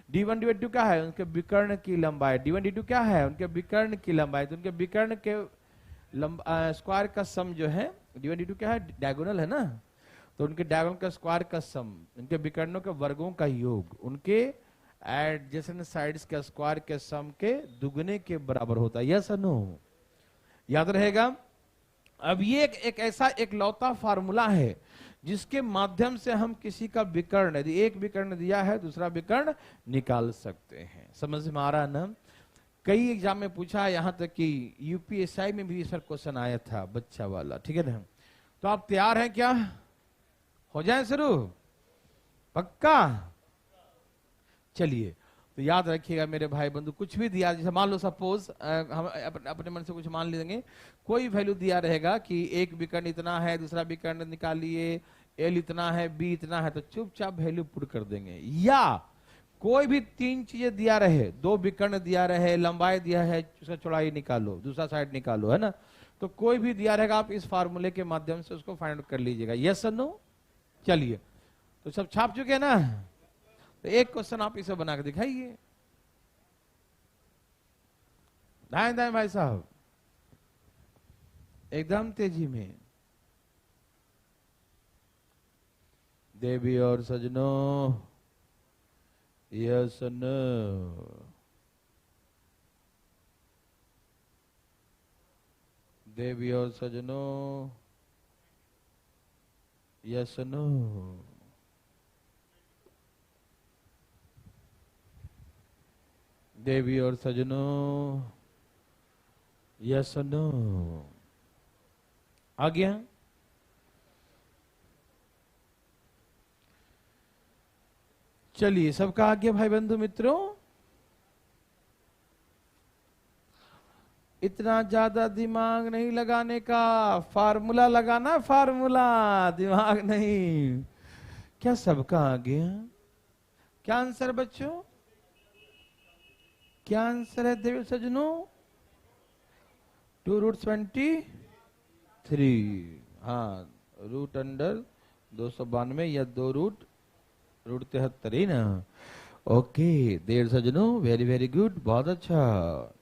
d1 d2 क्या है? उनके विकर्ण की लंबाई। d1 d2 क्या है? उनके विकर्ण की लंबाई। तो उनके विकर्ण के स्क्वायर का सम जो है, d1 d2 क्या है? डायगोनल है ना, तो उनके डायगोनल का स्क्वायर का सम, उनके विकर्णों के वर्गों का योग उनके एडजेसेंट साइड्स के स्क्वायर के सम के दुगने के बराबर होता है। यस और नो? याद रहेगा। अब ये एक ऐसा एक लौता फार्मूला है जिसके माध्यम से हम किसी का विकर्ण, यदि एक विकर्ण दिया है दूसरा विकर्ण निकाल सकते हैं। समझ में आ रहा है ना? कई एग्जाम में पूछा है, यहां तक कि यूपीएसआई में भी इस पर क्वेश्चन आया था, बच्चा वाला, ठीक है ना। तो आप तैयार हैं क्या? हो जाए शुरू? पक्का? चलिए, तो याद रखिएगा मेरे भाई बंधु, कुछ भी दिया, जैसे मान लो सपोज हम अपने मन से कुछ मान लेंगे, कोई वैल्यू दिया रहेगा कि एक विकर्ण इतना है, दूसरा विकर्ण निकालिए, एल इतना है, बी इतना है, तो चुपचाप वैल्यू पुट कर देंगे। या कोई भी 3 चीजें दिया रहे, 2 विकर्ण दिया रहे, लंबाई दिया है, उसका चौड़ाई निकालो, दूसरा साइड निकालो, है ना, तो कोई भी दिया रहेगा, आप इस फार्मूले के माध्यम से उसको फाइंड आउट कर लीजिएगा। यस और नो? चलिए, तो सब छाप चुके हैं ना? तो एक क्वेश्चन आप इसे बना के दिखाइए। दाएं दाएं भाई साहब, एकदम तेजी में। देवी और सजनों, यस और नो? देवी और सजनों, यस और नो? देवी और सजनों, यस और नो? आ गया? चलिए, सबका आ गया भाई बंधु मित्रों? इतना ज्यादा दिमाग नहीं लगाने का, फार्मूला लगाना, फार्मूला, दिमाग नहीं। क्या सबका आ गया? क्या आंसर बच्चों? क्या आंसर है देवी सजनों? 2√23। हाँ, रूट अंडर 292 या 2√73 ना। ओके देर सजनों, वेरी वेरी गुड, बहुत अच्छा।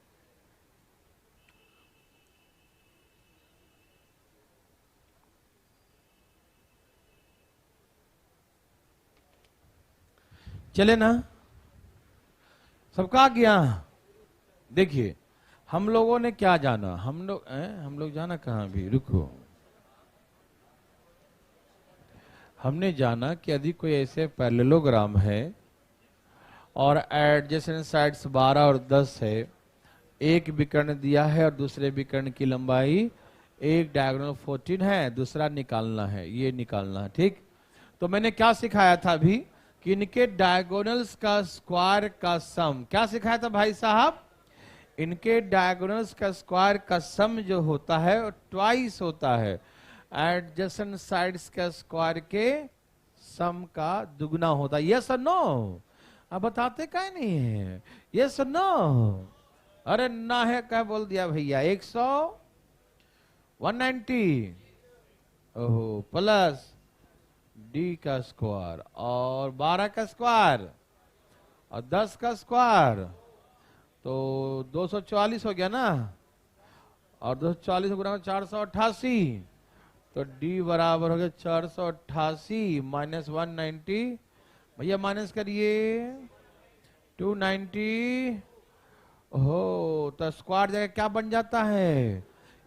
चले ना, सबका आ गया? देखिए, हम लोगों ने क्या जाना, हम लोग जाना कहां भी, रुको। हमने जाना कि यदि कोई ऐसे पैरेललोग्राम है और एडजेसेंट साइड्स 12 और 10 है, एक विकर्ण दिया है और दूसरे विकर्ण की लंबाई, एक डायगोनल 14 है, दूसरा निकालना है, ये निकालना है, ठीक। तो मैंने क्या सिखाया था अभी कि इनके डायगोनल्स का स्क्वायर का सम, क्या सिखाया था भाई साहब? इनके डायगोनल्स का स्क्वायर का सम जो होता है ट्वाइस होता है एडजेसेंट साइड्स का स्क्वायर के सम का दुगना होता है। यस और नो? अब बताते काहे नहीं है? यस और नो? अरे ना है क्या बोल दिया भैया। 100 190 ओहो प्लस डी का स्क्वायर और 12 का स्क्वायर और 10 का स्क्वायर तो 244 हो गया ना, और 240 गुना 488 तो डी बराबर हो गया 488 माइनस 190। भैया माइनस करिए 290 हो तो स्क्वायर जगह क्या बन जाता है?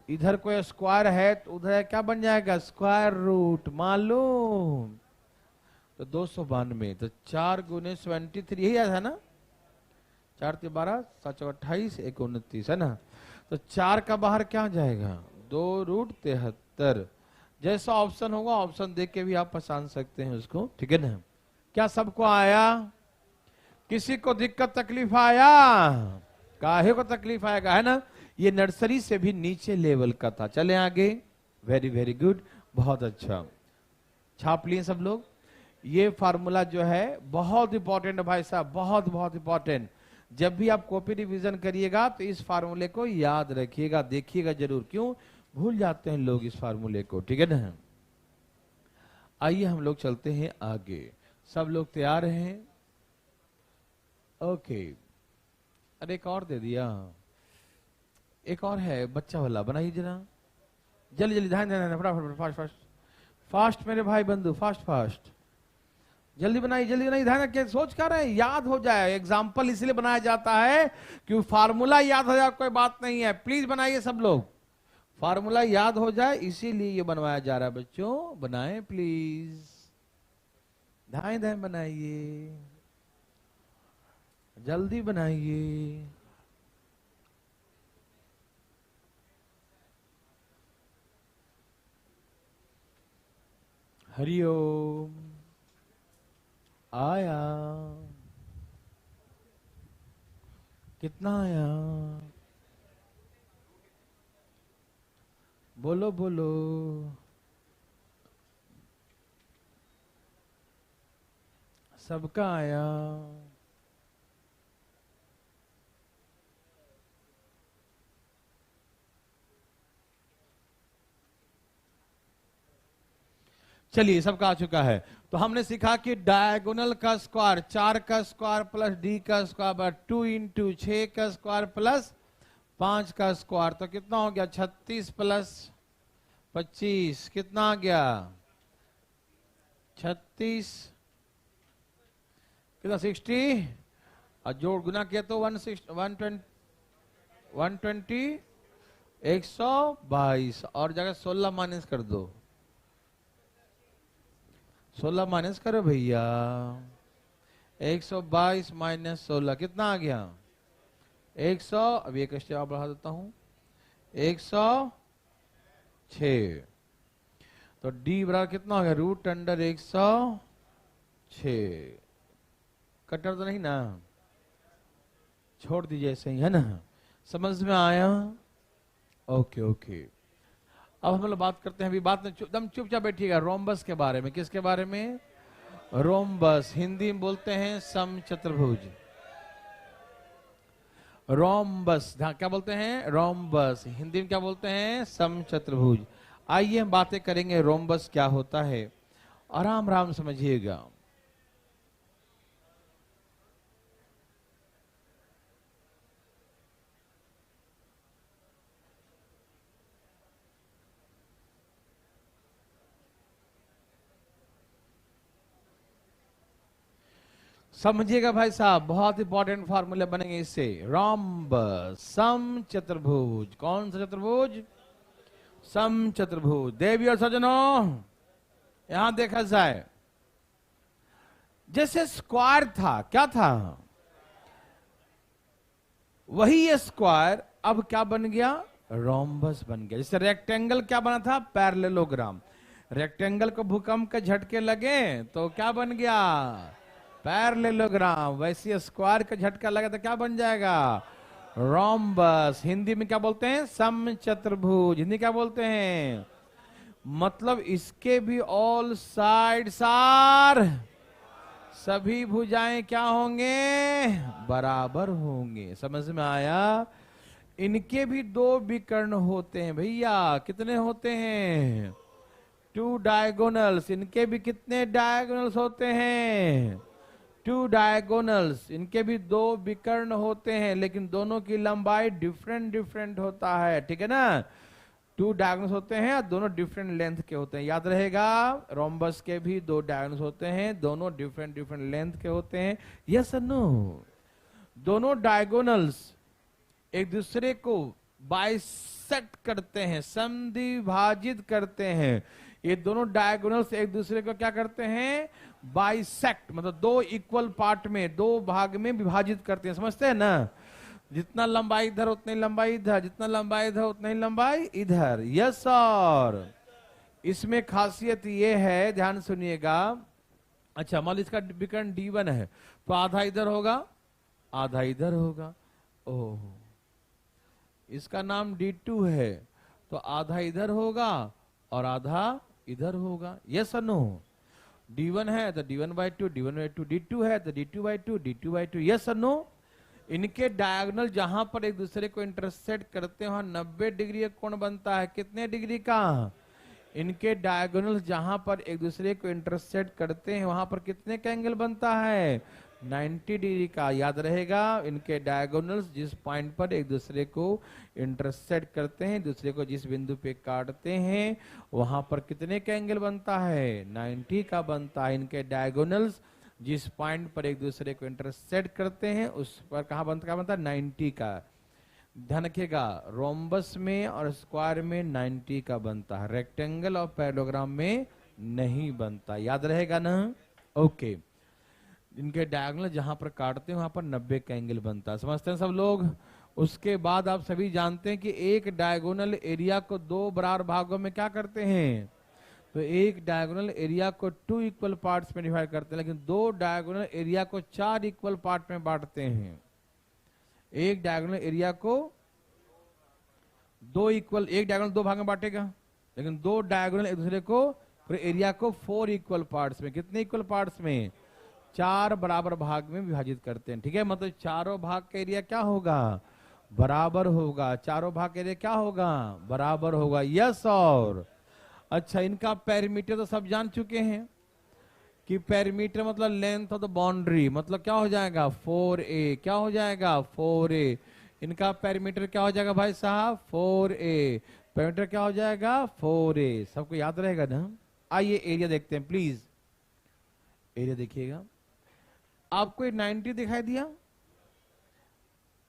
इधर कोई स्क्वायर है तो उधर क्या बन जाएगा? Square root. मालूम? तो 292 तो 4 गुने 73 यही आया था ना? 4 × 12 7 28 1 29 है ना? तो 4 का बाहर क्या जाएगा? 2√73। जैसा ऑप्शन होगा ऑप्शन देख के भी आप पहचान सकते हैं उसको, ठीक है ना? क्या सबको आया? किसी को दिक्कत तकलीफ आया? काहे को तकलीफ आएगा, है ना? ये नर्सरी से भी नीचे लेवल का था। चले आगे। वेरी वेरी गुड, बहुत अच्छा। छाप लिए सब लोग? ये फार्मूला जो है बहुत इंपॉर्टेंट है भाई साहब, बहुत बहुत इंपॉर्टेंट। जब भी आप कॉपी रिवीजन करिएगा तो इस फार्मूले को याद रखिएगा, देखिएगा जरूर। क्यों भूल जाते हैं लोग इस फार्मूले को, ठीक है ना? आइए हम लोग चलते हैं आगे। सब लोग तैयार हैं? ओके। अरे एक और दे दिया, एक और है बच्चा वाला, बनाइए जरा जल्दी जल्दी, ध्यान देना, फटाफट फास्ट फास्ट फास्ट मेरे भाई बंधु, फास्ट फास्ट जल्दी बनाइए, जल्दी बनाइए। ध्यान रखिए, सोच कर रहे हैं याद हो जाए। एग्जाम्पल इसलिए बनाया जाता है कि फार्मूला याद हो जाए, कोई बात नहीं है। प्लीज बनाइए सब लोग, फार्मूला याद हो जाए इसीलिए ये बनवाया जा रहा है बच्चों। बनाएं प्लीज, ध्यान ध्यान बनाइए, जल्दी बनाइए। हरिओम। आया कितना आया? बोलो बोलो। सबका आया? चलिए सबका आ चुका है। तो हमने सीखा कि डायगोनल का स्क्वायर 4 का स्क्वायर प्लस डी का स्क्वायर 2 × 6 का स्क्वायर प्लस 5 का स्क्वायर तो कितना हो गया? 36 प्लस 25 कितना आ गया? 36 कितना? 60 और जोड़ गुना किया तो 120 122 और जगह 16 माइनस कर दो। 16 माइनस करो भैया। 122 माइनस 16 कितना आ गया? 100। अब एक स्टेप बढ़ा देता हूं, 106। तो डी बराबर कितना हो गया? √106। कटर तो नहीं ना? छोड़ दीजिए ऐसे ही, है ना? समझ में आया? Okay okay. अब हम लोग बात करते हैं, अभी बात में एकदम चुपचाप बैठिएगा, रोम्बस के बारे में। किसके बारे में? रोम्बस। हिंदी में बोलते हैं समचतुर्भुज। रोम्बस क्या बोलते हैं? रोम्बस। हिंदी में क्या बोलते हैं? समचतुर्भुज। आइए हम बातें करेंगे रोम्बस क्या होता है, आराम आराम समझिएगा। समझिएगा भाई साहब, बहुत इंपॉर्टेंट फार्मूले बनेंगे इससे। रोम्बस समचतुर्भुज। कौन सा चतुर्भुज? समचतुर्भुज। देवी और सज्जनों यहां देखा जाए, जैसे स्क्वायर था, क्या था? वही ये स्क्वायर अब क्या बन गया? रोम्बस बन गया। जैसे रेक्टेंगल क्या बना था? पैरेललोग्राम। रेक्टेंगल को भूकंप के झटके लगे तो क्या बन गया? पैरेललोग्राम। वैसे स्क्वायर का झटका लगा तो क्या बन जाएगा? रोम्बस। हिंदी में क्या बोलते हैं? समचतुर्भुज। हिंदी क्या बोलते हैं? मतलब इसके भी ऑल साइड्स आर, सभी भुजाएं क्या होंगे, बराबर होंगे। समझ में आया। इनके भी दो विकर्ण होते हैं भैया, कितने होते हैं, 2 डायगोनल्स। इनके भी कितने डायगोनल्स होते हैं, 2 डायगोनल्स। इनके भी दो विकर्ण होते हैं, लेकिन दोनों की लंबाई डिफरेंट डिफरेंट होता है, ठीक है ना। 2 डायगोनल्स होते हैं, दोनों डिफरेंट लेंथ के होते हैं, याद रहेगा। रोम्बस के भी 2 डायगोनल्स होते हैं, दोनों डिफरेंट डिफरेंट लेंथ के होते हैं। यस और नो। दोनों डायगोनल्स एक दूसरे को बाइसेक्ट करते हैं, समद्विभाजित करते हैं। ये दोनों डायगोनल्स एक दूसरे को क्या करते हैं, बाइसेक्ट, मतलब 2 इक्वल पार्ट में, 2 भाग में विभाजित करते हैं। समझते हैं ना। जितना लंबाई इधर उतनी लंबाई इधर, जितना लंबाई इधर उतना ही लंबाई इधर। Yes sir. इसमें खासियत ये है, ध्यान सुनिएगा। अच्छा, मान लो इसका विकर्ण D1 है, तो आधा इधर होगा आधा इधर होगा। ओह, इसका नाम D2 है, तो आधा इधर होगा और आधा इधर होगा। यस और नो। D1 है तो D1/2, D1/2, D2 है तो D2/2, D2/2। यस और नो। इनके डायगोनल जहां पर एक दूसरे को इंटरसेक्ट करते हैं वहां 90 डिग्री का कोण बनता है। कितने डिग्री का, इनके डायगोनल जहां पर एक दूसरे को इंटरसेक्ट करते हैं वहां पर कितने का एंगल बनता है, 90 डिग्री का। याद रहेगा, इनके डायगोनल्स जिस पॉइंट पर एक दूसरे को इंटरसेक्ट करते हैं, दूसरे को जिस बिंदु पे काटते हैं, वहां पर कितने का एंगल बनता है, 90 का बनता है। इनके डायगोनल्स जिस पॉइंट पर एक दूसरे को इंटरसेक्ट करते हैं उस पर कहां बनता है, 90 का। ध्यान रखिएगा, रोम्बस में और स्क्वायर में 90 का बनता है, रेक्टेंगल और पैरेललोग्राम में नहीं बनता। याद रहेगा ना। ओके। इनके डायगोनल जहां पर काटते हैं वहां पर 90 का एंगल बनता है। समझते हैं सब लोग। उसके बाद आप सभी जानते हैं कि एक डायगोनल एरिया को 2 बराबर भागों में क्या करते हैं, तो एक डायगोनल एरिया को 2 इक्वल पार्ट्स में डिवाइड करते हैं, लेकिन 2 डायगोनल एरिया को 4 इक्वल पार्ट में बांटते हैं। एक डायगोनल एरिया को एक डायगोनल 2 भाग में बांटेगा, लेकिन 2 डायगोनल एक दूसरे को एरिया को 4 इक्वल पार्ट्स में, कितने इक्वल पार्ट्स में, 4 बराबर भाग में विभाजित करते हैं। ठीक है, मतलब चारों भाग का एरिया क्या होगा, बराबर होगा। चारों भाग का एरिया क्या होगा, बराबर होगा। यस। और अच्छा, इनका पेरीमीटर तो सब जान चुके हैं कि पेरीमीटर मतलब लेंथ ऑफ द बाउंड्री, मतलब क्या हो जाएगा 4a। क्या हो जाएगा 4a। इनका पेरीमीटर क्या हो जाएगा भाई साहब, 4a। पेरीमीटर क्या हो जाएगा 4a। सबको याद रहेगा ना। आइए एरिया देखते हैं प्लीज। एरिया देखिएगा, आपको 90 दिखाई दिया,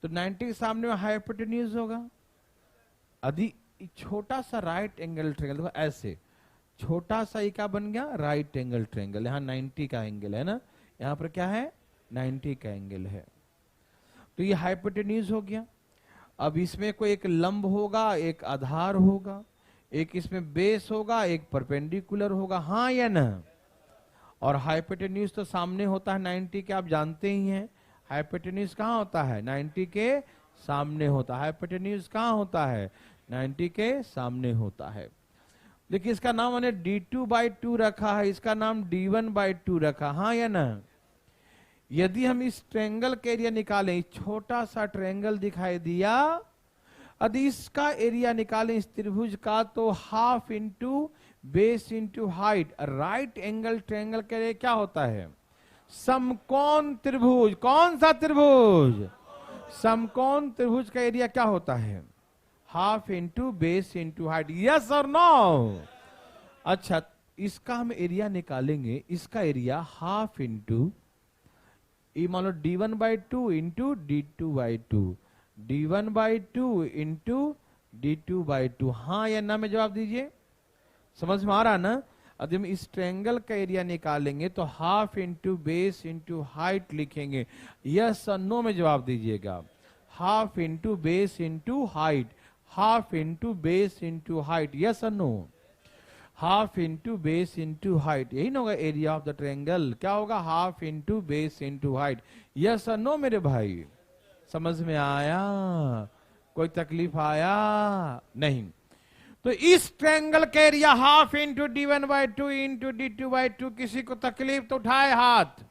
तो 90 के सामने में हाइपोटेन्यूज होगा। यदि छोटा सा राइट एंगल ट्रायंगल, देखो ऐसे छोटा सा क्या बन गया, राइट एंगल ट्रायंगल। यहाँ 90 का एंगल है ना, यहाँ पर क्या है 90 का एंगल है, तो ये हाइपोटेन्यूज हो गया। अब इसमें कोई एक लंब होगा, एक आधार होगा, एक इसमें बेस होगा, एक परपेंडिकुलर होगा, हाँ या ना। और हाइपोटेन्यूज तो सामने होता है 90 के, आप जानते ही हैं। हाइपोटेन्यूज कहाँ होता है, 90 के सामने होता है। हाइपोटेन्यूज कहाँ होता है, 90 के सामने होता है। देखिए, इसका नाम मैंने D2/2 रखा है, इसका नाम D1/2 रखा, हाँ या ना। यदि हम इस ट्रायंगल का एरिया निकालें, छोटा सा ट्रायंगल दिखाई दिया, यदि इसका एरिया निकालें इस त्रिभुज का, तो half into base into height. Right angle triangle के लिए क्या होता है, समकोण त्रिभुज। कौन सा त्रिभुज, समकोण त्रिभुज का एरिया क्या होता है, half into base into height. Yes और नो। अच्छा, इसका हम एरिया निकालेंगे, इसका एरिया हाफ इंटू, ये मान लो D1/2 into D2/2, D1/2 into D2/2, हाँ या ना में जवाब दीजिए। समझ में आ रहा ना। यदि हम इस ट्रायंगल का एरिया निकालेंगे तो half into base into height लिखेंगे। यस और नो में जवाब दीजिएगा। Half into base into height, half into base into height. Yes और no, half into base into height, यही ना होगा एरिया ऑफ द ट्रायंगल। क्या होगा, half into base into height. Yes और नो मेरे भाई, समझ में आया, कोई तकलीफ आया नहीं। तो इस ट्रायंगल का area half into d1/2 into d2/2। किसी को तकलीफ तो उठाए हाथ,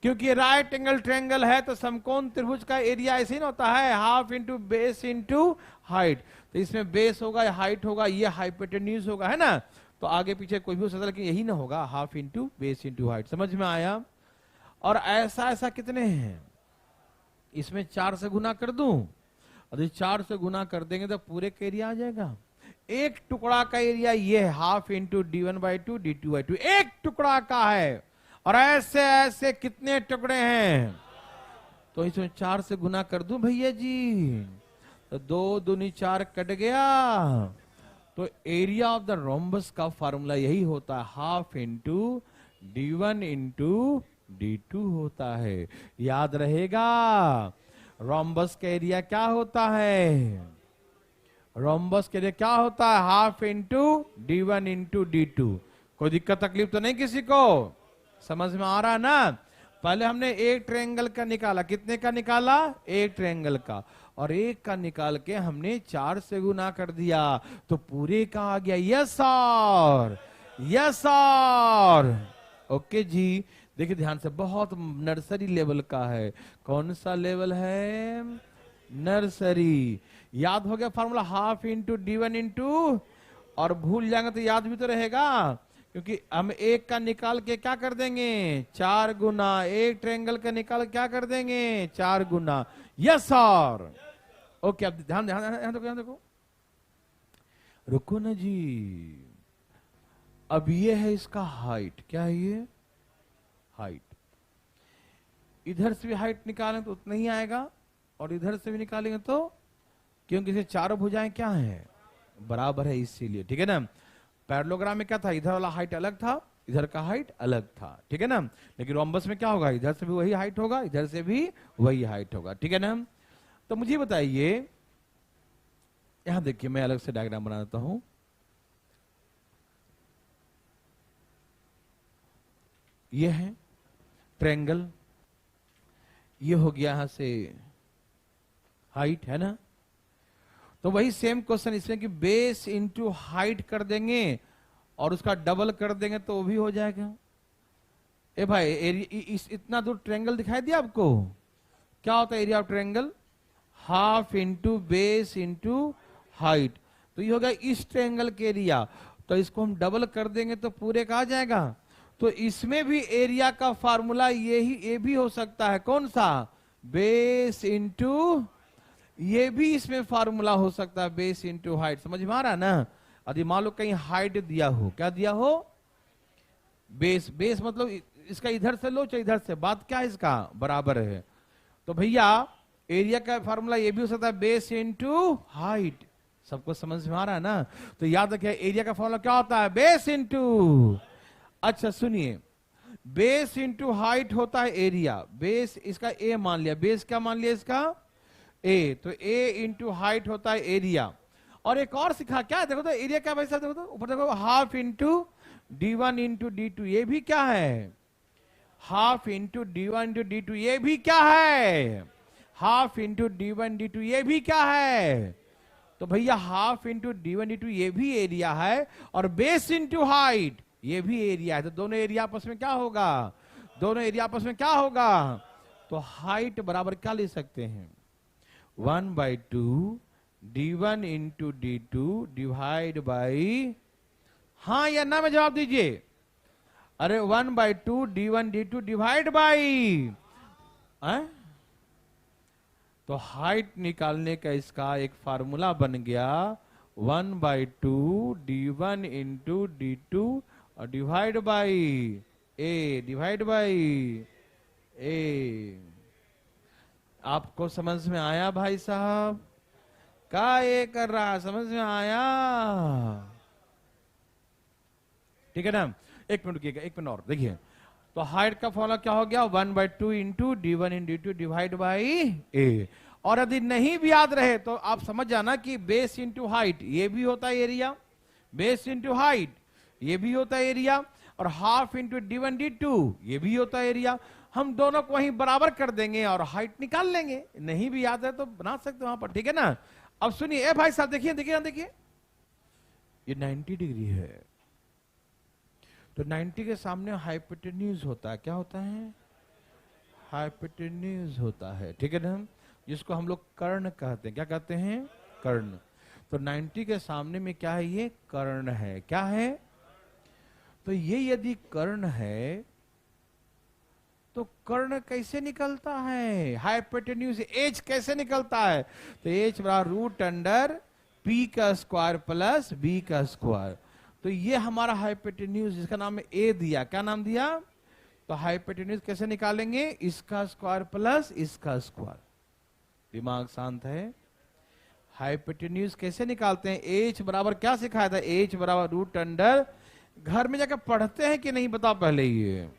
क्योंकि राइट एंगल ट्रायंगल है तो समकोण त्रिभुज का एरिया ऐसे ही ना होता है, half into base into height. तो इसमें बेस होगा, हाइट होगा, ये हाइपोटेन्यूज होगा, है ना। तो आगे पीछे कोई भी हो सकता है, लेकिन यही ना होगा, half into base into height. समझ में आया। और ऐसा ऐसा कितने हैं, इसमें 4 से गुना कर दूं, और 4 से गुना कर देंगे तो पूरे का एरिया आ जाएगा। एक टुकड़ा का एरिया ये है, हाफ इंटू d1/2 d2/2, एक टुकड़ा का है। और ऐसे ऐसे कितने टुकड़े हैं, तो इसमें 4 से गुना कर दूं भैया जी, तो 2 दूनी 4 कट गया। तो एरिया ऑफ द रोम्बस का फार्मूला यही होता है, half into d1 into d2 होता है। याद रहेगा, रोम्बस का एरिया क्या होता है, रोम्बस के लिए क्या होता है, half into d1 into d2। कोई दिक्कत तकलीफ तो नहीं किसी को, समझ में आ रहा ना। पहले हमने एक ट्रायंगल का निकाला, कितने का निकाला, एक ट्रायंगल का, और एक का निकाल के हमने 4 से गुना कर दिया, तो पूरे का आ गया। Yes sir, yes sir. Okay ji, देखिए ध्यान से, बहुत नर्सरी लेवल का है। कौन सा लेवल है, नर्सरी। याद हो गया formula, half into d1 into, और भूल जाएंगे तो याद भी तो रहेगा, क्योंकि हम एक का निकाल के क्या कर देंगे, 4 गुना, एक ट्रायंगल का निकाल क्या कर देंगे, 4 गुना। Yes sir. ओके, अब ध्यान ध्यान देखो, रुको ना जी। अब ये है इसका हाइट, क्या है ये, हाइट। इधर से भी हाइट निकालें तो उतना ही आएगा, और इधर से भी निकालेंगे तो, क्योंकि इसे चारों भुजाएं क्या है, बराबर है, इसीलिए। ठीक है ना। पैरेललोग्राम में क्या था, इधर वाला हाइट अलग था, इधर का हाइट अलग था, ठीक है ना। लेकिन रोम्बस में क्या होगा, इधर से भी वही हाइट होगा, इधर से भी वही हाइट होगा, ठीक है ना। तो मुझे बताइए, यहां देखिए, मैं अलग से डायग्राम बना देता हूं। ये है ट्रायंगल, ये हो गया यहां से हाइट, है ना। तो वही सेम क्वेश्चन इसमें कि बेस इंटू हाइट कर देंगे और उसका डबल कर देंगे तो वो भी हो जाएगा। ए भाई, इतना दूर ट्रायंगल दिखाई दिया आपको, क्या होता है area of triangle, half into base into height. तो ये होगा इस ट्रायंगल के एरिया, तो इसको हम डबल कर देंगे तो पूरे का आ जाएगा। तो इसमें भी एरिया का फार्मूला ये भी हो सकता है, कौन सा, बेस इंटू, ये भी इसमें फार्मूला हो सकता है, बेस इंटू हाइट। समझ में आ रहा है ना। यदि मान लो कहीं हाइट दिया हो, क्या दिया हो, बेस, बेस मतलब इसका इधर से लो चाहे इधर से, बात क्या है इसका, बराबर है। तो भैया एरिया का फार्मूला ये भी हो सकता है, बेस इंटू हाइट। सबको समझ में आ रहा है ना। तो याद रखिए, एरिया का फार्मूला क्या होता है, बेस इंटू, अच्छा सुनिए, बेस इंटू हाइट होता है एरिया। बेस इसका ए मान लिया, बेस क्या मान लिया इसका, ए, तो ए इंटू हाइट होता है एरिया। और एक और सिखा, क्या देखो तो एरिया क्या भाई साहब, देखो तो ऊपर देखो, half into d1 into d2, ये भी क्या है, half into d1 into d2, ये भी क्या है, हाफ इंटू d1 d2, ये भी क्या है। तो भैया हाफ इंटू d1 d2 ये भी एरिया है, और बेस इंटू हाइट ये भी एरिया है। तो दोनों एरिया आपस में क्या होगा, दोनों एरिया आपस में क्या होगा, तो हाइट बराबर क्या ले सकते हैं, 1/2 d1 into d2 divide by, हाँ या ना में जवाब दीजिए, अरे 1/2 d1 d2 डिवाइड बाई, तो हाइट निकालने का इसका एक फार्मूला बन गया, 1/2 d1 इंटू d2 और divide by a, divide by a. आपको समझ में आया भाई साहब, क्या ये कर रहा, समझ में आया, ठीक है ना। एक मिनट रुकिएगा, एक मिनट और देखिए। तो हाइट का फॉर्मूला क्या हो गया, 1/2 into d1 in d2 divide by a. और यदि नहीं भी याद रहे तो आप समझ जाना कि बेस इंटू हाइट ये भी होता है एरिया, बेस इंटू हाइट ये भी होता है एरिया, और हाफ इंटू d1 d2 ये भी होता है एरिया। हम दोनों को वहीं बराबर कर देंगे और हाइट निकाल लेंगे। नहीं भी याद है तो बना सकते वहां पर, ठीक है ना। अब सुनिए, ए भाई साहब देखिए देखिए देखिए, ये 90 डिग्री है। तो 90 के सामने हाइपोटेन्यूज होता है। क्या होता है? हाइपोटेन्यूज होता है। ठीक है ना, जिसको हम लोग कर्ण कहते हैं। क्या कहते हैं? कर्ण। तो 90 के सामने में क्या है? ये कर्ण है। क्या है? तो ये यदि कर्ण है तो कर्ण कैसे निकलता है? हाइपोटेन्यूज एच कैसे निकलता है? तो एच बराबर रूट अंडर पी का स्क्वायर प्लस बी का स्क्वायर। तो ये हमारा हाइपोटेन्यूज, जिसका नाम है ए दिया। क्या नाम दिया? तो हाइपोटेन्यूज कैसे निकालेंगे? इसका स्क्वायर प्लस इसका स्क्वायर। दिमाग शांत है? हाइपोटेन्यूज कैसे निकालते हैं? एच बराबर क्या सिखाया था? एच बराबर रूट अंडर। घर में जाकर पढ़ते हैं कि नहीं बताओ? पहले ये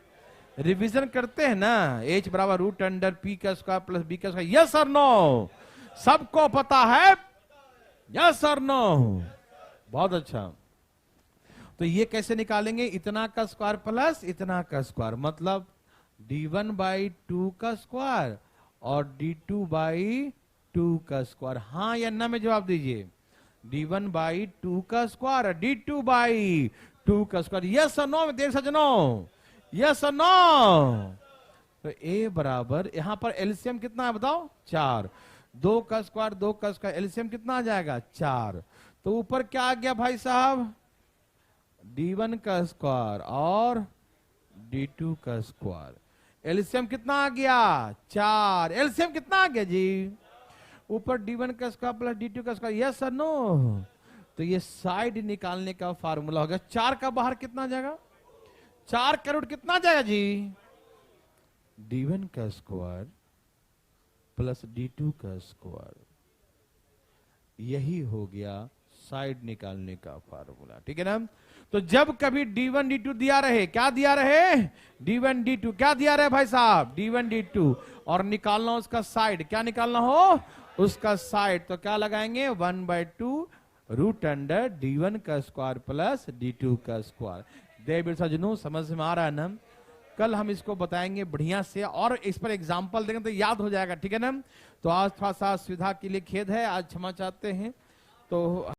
रिवीजन करते हैं ना। एच बराबर रूट अंडर पी का स्क्वायर प्लस बी का स्क्वायर। यस और नो? सबको पता है? यस और नो? बहुत अच्छा। तो ये कैसे निकालेंगे? इतना का स्क्वायर प्लस इतना का स्क्वायर, मतलब d1 बाई 2 का स्क्वायर और d2 बाई 2 का स्क्वायर। हाँ या ना में जवाब दीजिए। d1 बाई 2 का स्क्वायर और d2 बाई 2 का स्क्वायर। यस और नो में देर सजनो? यस और नो? तो a बराबर, यहां पर एलसीएम कितना है बताओ? 4। 2 का स्क्वायर 2 का स्क्वायर, एलसीएम कितना आ जाएगा? 4। तो ऊपर क्या आ गया भाई साहब? d1 का स्क्वायर और d2 का स्क्वायर। एलसीएम कितना आ गया? 4। एलसीएम कितना आ गया जी? ऊपर d1 का स्क्वायर प्लस d2 का स्क्वायर। यस और नो? तो ये साइड निकालने का फार्मूला होगा। 4 का बाहर कितना जाएगा? 4 का रूट कितना जाएगा जी? d1 का स्क्वायर प्लस d2 का स्क्वायर। यही हो गया साइड निकालने का फार्मूला। ठीक है ना? तो जब कभी d1 d2 दिया रहे, क्या दिया रहे? d1 d2 क्या दिया रहे भाई साहब? d1 d2, और निकालना उसका साइड। क्या निकालना हो? उसका साइड। तो क्या लगाएंगे? 1/2 रूट अंडर d1 का स्क्वायर प्लस d2 का स्क्वायर। देव सजनों, समझ में आ रहा है ना? कल हम इसको बताएंगे बढ़िया से और इस पर एग्जाम्पल देंगे तो याद हो जाएगा। ठीक है ना? तो आज थोड़ा सा सुविधा के लिए खेद है, आज क्षमा चाहते हैं। तो